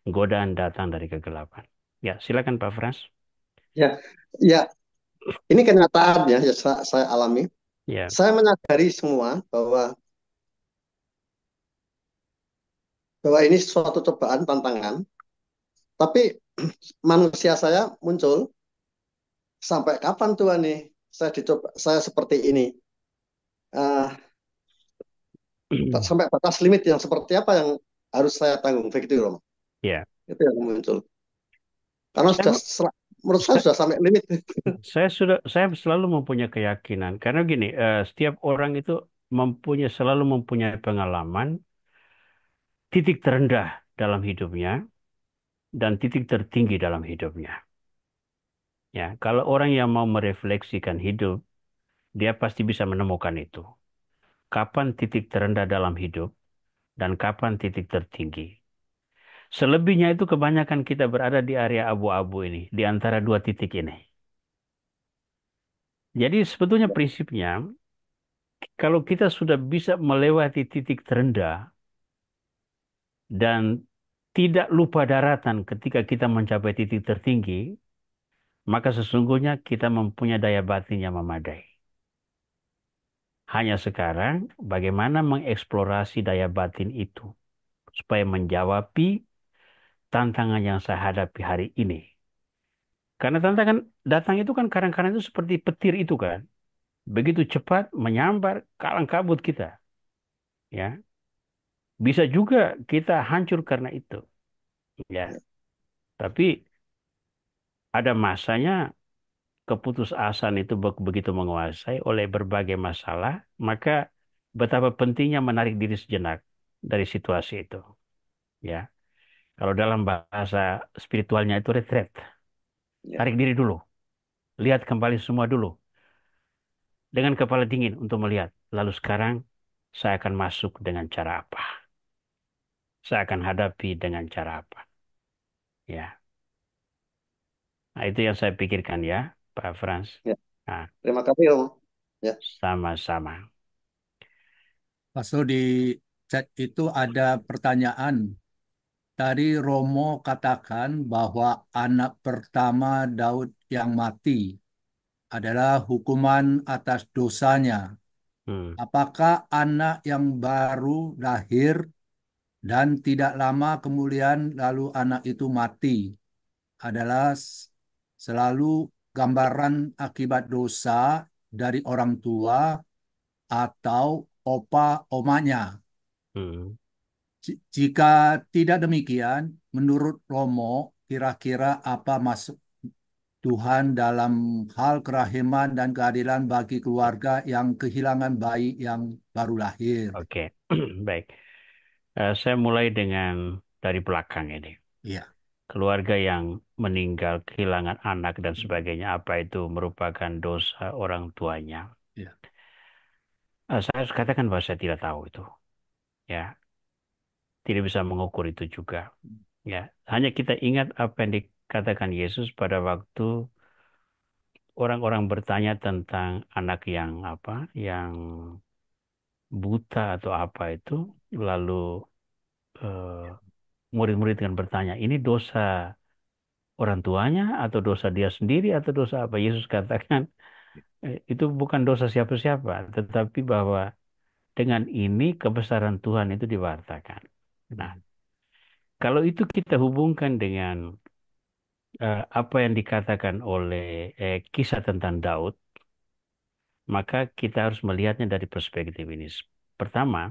Godaan datang dari kegelapan. Ya, silakan Pak Frans. Ya, ya, ini kenyataan ya, saya alami. Ya, Saya menyadari semua bahwa ini suatu cobaan, tantangan. Tapi manusia saya muncul, sampai kapan Tuhan nih saya dicoba, saya seperti ini. Ah, sampai batas limit yang seperti apa yang harus saya tanggung, begitu Romo. ya. Itu yang muncul. Karena Saya, menurut saya sudah sampai limit. saya selalu mempunyai keyakinan karena gini, setiap orang itu selalu mempunyai pengalaman titik terendah dalam hidupnya dan titik tertinggi dalam hidupnya. Ya, kalau orang yang mau merefleksikan hidup, dia pasti bisa menemukan itu. Kapan titik terendah dalam hidup dan kapan titik tertinggi. Selebihnya itu kebanyakan kita berada di area abu-abu ini, di antara dua titik ini. Jadi sebetulnya prinsipnya, kalau kita sudah bisa melewati titik terendah dan tidak lupa daratan ketika kita mencapai titik tertinggi, maka sesungguhnya kita mempunyai daya batin yang memadai. Hanya sekarang bagaimana mengeksplorasi daya batin itu supaya menjawabi tantangan yang saya hadapi hari ini. Karena tantangan datang itu kan kadang-kadang itu seperti petir itu kan. begitu cepat menyambar kalang kabut kita, ya. Bisa juga kita hancur karena itu, ya. Ya. Tapi ada masanya keputusasaan itu begitu menguasai oleh berbagai masalah, maka betapa pentingnya menarik diri sejenak dari situasi itu, ya. Kalau dalam bahasa spiritualnya itu retreat, Ya. tarik diri dulu, lihat kembali semua dulu dengan kepala dingin untuk melihat. Lalu sekarang saya akan masuk dengan cara apa? Saya akan hadapi dengan cara apa? Ya, nah itu yang saya pikirkan ya, Pak Frans. Ya. Nah, Terima kasih Romo. Ya. sama-sama. Pastor, di chat itu ada pertanyaan. Tadi Romo katakan bahwa anak pertama Daud yang mati adalah hukuman atas dosanya. Hmm, Apakah anak yang baru lahir dan tidak lama kemudian lalu anak itu mati adalah selalu gambaran akibat dosa dari orang tua atau opa omanya? hmm. Jika tidak demikian, menurut Romo, kira-kira apa masuk Tuhan dalam hal kerahiman dan keadilan bagi keluarga yang kehilangan bayi yang baru lahir? Oke, baik. Saya mulai dengan dari belakang ini. Iya, Keluarga yang meninggal, kehilangan anak dan sebagainya, apa itu merupakan dosa orang tuanya? iya. Saya harus katakan bahwa saya tidak tahu itu. Ya, tidak bisa mengukur itu juga. Ya, hanya kita ingat apa yang dikatakan Yesus pada waktu orang-orang bertanya tentang anak yang apa, yang buta atau apa itu, lalu eh, murid-murid kan bertanya, ini dosa orang tuanya atau dosa dia sendiri atau dosa apa? Yesus katakan, itu bukan dosa siapa-siapa, tetapi bahwa dengan ini kebesaran Tuhan itu diwartakan. Nah, kalau itu kita hubungkan dengan apa yang dikatakan oleh kisah tentang Daud, maka kita harus melihatnya dari perspektif ini. Pertama,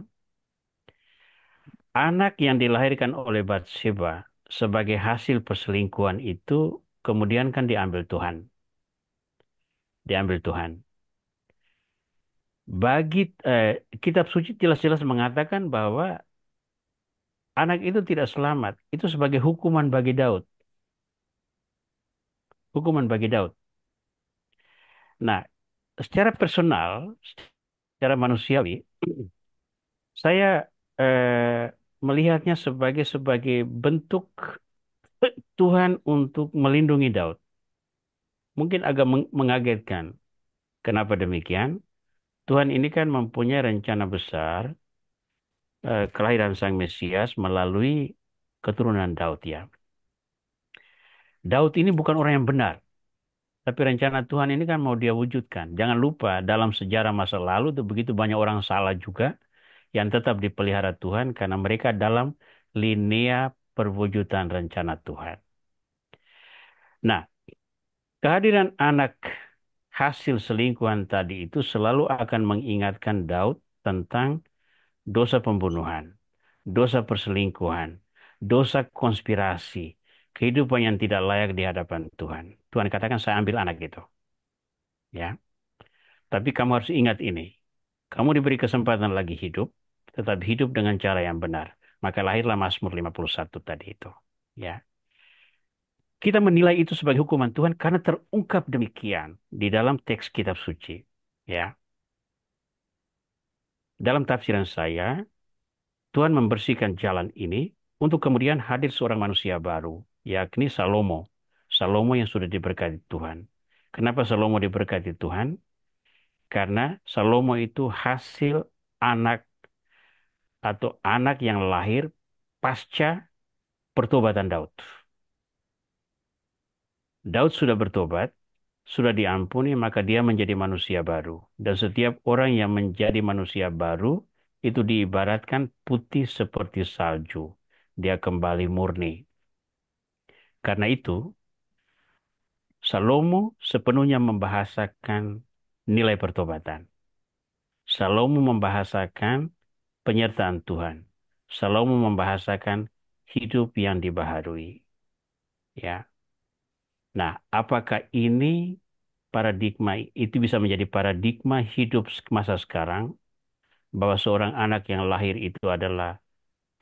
anak yang dilahirkan oleh Bathsheba sebagai hasil perselingkuhan itu kemudian kan diambil Tuhan. Diambil Tuhan. Bagi kitab suci jelas-jelas mengatakan bahwa anak itu tidak selamat. Itu sebagai hukuman bagi Daud. Hukuman bagi Daud. Nah, secara personal, secara manusiawi, saya melihatnya sebagai bentuk Tuhan untuk melindungi Daud. Mungkin agak mengagetkan. Kenapa demikian? Tuhan ini kan mempunyai rencana besar kelahiran Sang Mesias melalui keturunan Daud ya. Daud ini bukan orang yang benar, tapi rencana Tuhan ini kan mau dia wujudkan. Jangan lupa dalam sejarah masa lalu tuh begitu banyak orang salah juga yang tetap dipelihara Tuhan karena mereka dalam linea perwujudan rencana Tuhan. Nah, kehadiran anak hasil selingkuhan tadi itu selalu akan mengingatkan Daud tentang dosa pembunuhan, dosa perselingkuhan, dosa konspirasi, kehidupan yang tidak layak di hadapan Tuhan. Tuhan katakan saya ambil anak itu, ya. Tapi kamu harus ingat ini. Kamu diberi kesempatan lagi hidup, tetap hidup dengan cara yang benar. Maka lahirlah Mazmur 51 tadi itu, ya. Kita menilai itu sebagai hukuman Tuhan karena terungkap demikian di dalam teks kitab suci, ya. Dalam tafsiran saya, Tuhan membersihkan jalan ini untuk kemudian hadir seorang manusia baru, yakni Salomo. Salomo yang sudah diberkati Tuhan. Kenapa Salomo diberkati Tuhan? Karena Salomo itu hasil anak atau anak yang lahir pasca pertobatan Daud. Daud sudah bertobat, sudah diampuni, maka dia menjadi manusia baru. Dan setiap orang yang menjadi manusia baru itu diibaratkan putih seperti salju. Dia kembali murni. Karena itu, Salomo sepenuhnya membahasakan nilai pertobatan. Salomo membahasakan penyertaan Tuhan. Salomo membahasakan hidup yang dibaharui. Ya. Nah, apakah ini paradigma itu bisa menjadi paradigma hidup masa sekarang, bahwa seorang anak yang lahir itu adalah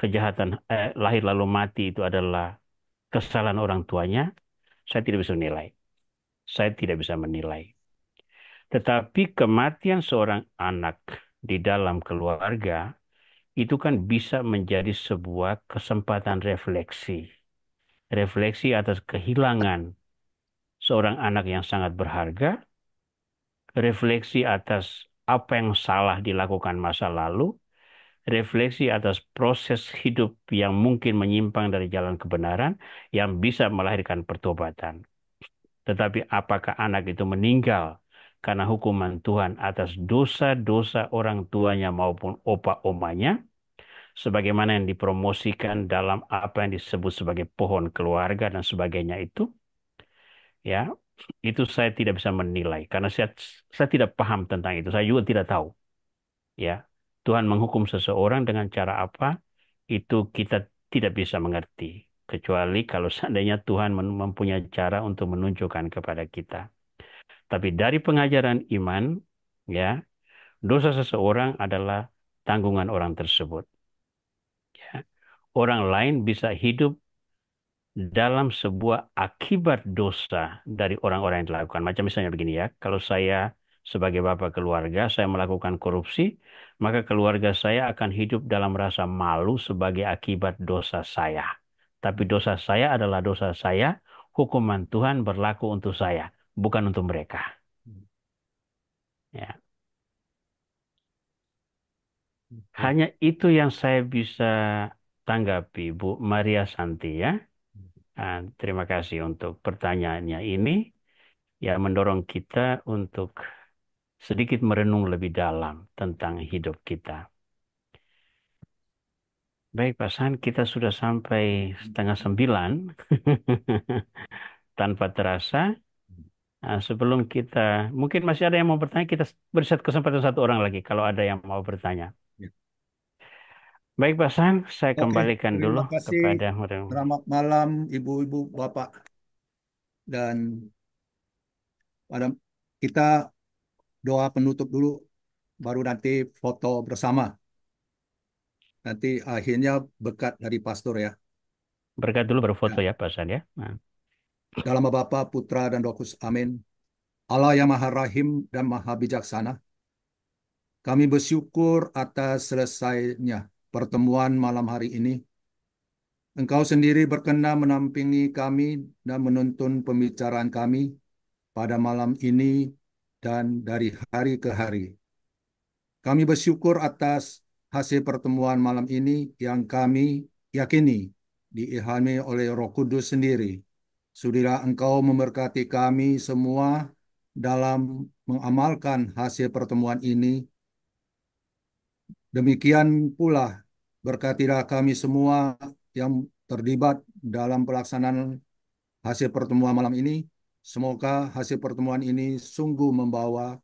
kejahatan, lahir lalu mati itu adalah kesalahan orang tuanya? Saya tidak bisa menilai. Saya tidak bisa menilai. Tetapi kematian seorang anak di dalam keluarga itu kan bisa menjadi sebuah kesempatan refleksi. Refleksi atas kehilangan seorang anak yang sangat berharga, refleksi atas apa yang salah dilakukan masa lalu, refleksi atas proses hidup yang mungkin menyimpang dari jalan kebenaran yang bisa melahirkan pertobatan. Tetapi apakah anak itu meninggal karena hukuman Tuhan atas dosa-dosa orang tuanya maupun opa-omanya, sebagaimana yang dipromosikan dalam apa yang disebut sebagai pohon keluarga dan sebagainya itu, ya, itu saya tidak bisa menilai karena saya tidak paham tentang itu. Saya juga tidak tahu, ya. Tuhan menghukum seseorang dengan cara apa, itu kita tidak bisa mengerti. Kecuali kalau seandainya Tuhan mempunyai cara untuk menunjukkan kepada kita. Tapi dari pengajaran iman, ya, dosa seseorang adalah tanggungan orang tersebut. Ya. Orang lain bisa hidup dalam sebuah akibat dosa dari orang-orang yang dilakukan. Macam misalnya begini ya, kalau saya sebagai bapak keluarga, saya melakukan korupsi, maka keluarga saya akan hidup dalam rasa malu sebagai akibat dosa saya. Tapi dosa saya adalah dosa saya, hukuman Tuhan berlaku untuk saya, bukan untuk mereka. Ya. Hanya itu yang saya bisa tanggapi, Bu Maria Santi ya. Terima kasih untuk pertanyaannya ini. Ya, mendorong kita untuk sedikit merenung lebih dalam tentang hidup kita. Baik, Pak San, kita sudah sampai 8:30. Tanpa terasa. Sebelum kita, mungkin masih ada yang mau bertanya, kita beri kesempatan satu orang lagi kalau ada yang mau bertanya. Ya. Baik, Pak San, saya Oke, kembalikan dulu terima kasih. kepada Selamat malam, Ibu-ibu, Bapak. Dan pada kita doa penutup dulu, baru nanti foto bersama. Nanti akhirnya berkat dari pastor ya. berkat dulu baru foto Ya. ya, Pak San ya. Nah. Dalam nama Bapa, Putra, dan Roh Kudus. Amin. Allah yang Maha Rahim dan Maha Bijaksana, kami bersyukur atas selesainya pertemuan malam hari ini. Engkau sendiri berkenan menampingi kami dan menuntun pembicaraan kami pada malam ini dan dari hari ke hari. Kami bersyukur atas hasil pertemuan malam ini yang kami yakini diilhami oleh Roh Kudus sendiri. Sudilah Engkau memberkati kami semua dalam mengamalkan hasil pertemuan ini. Demikian pula berkatilah kami semua yang terlibat dalam pelaksanaan hasil pertemuan malam ini. Semoga hasil pertemuan ini sungguh membawa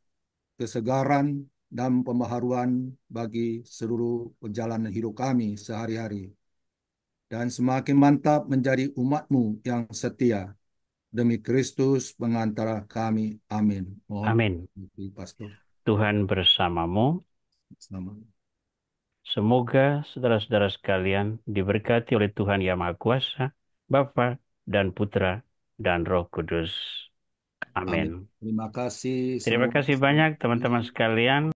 kesegaran dan pembaharuan bagi seluruh perjalanan hidup kami sehari-hari. Dan semakin mantap menjadi umat-Mu yang setia. Demi Kristus pengantara kami. Amin. Mohon Amin. Pastor. Tuhan bersamamu. Selamat. Semoga saudara-saudara sekalian diberkati oleh Tuhan Yang Maha Kuasa, Bapa dan Putra dan Roh Kudus. Amin. Terima kasih Terima semua. kasih banyak teman-teman sekalian.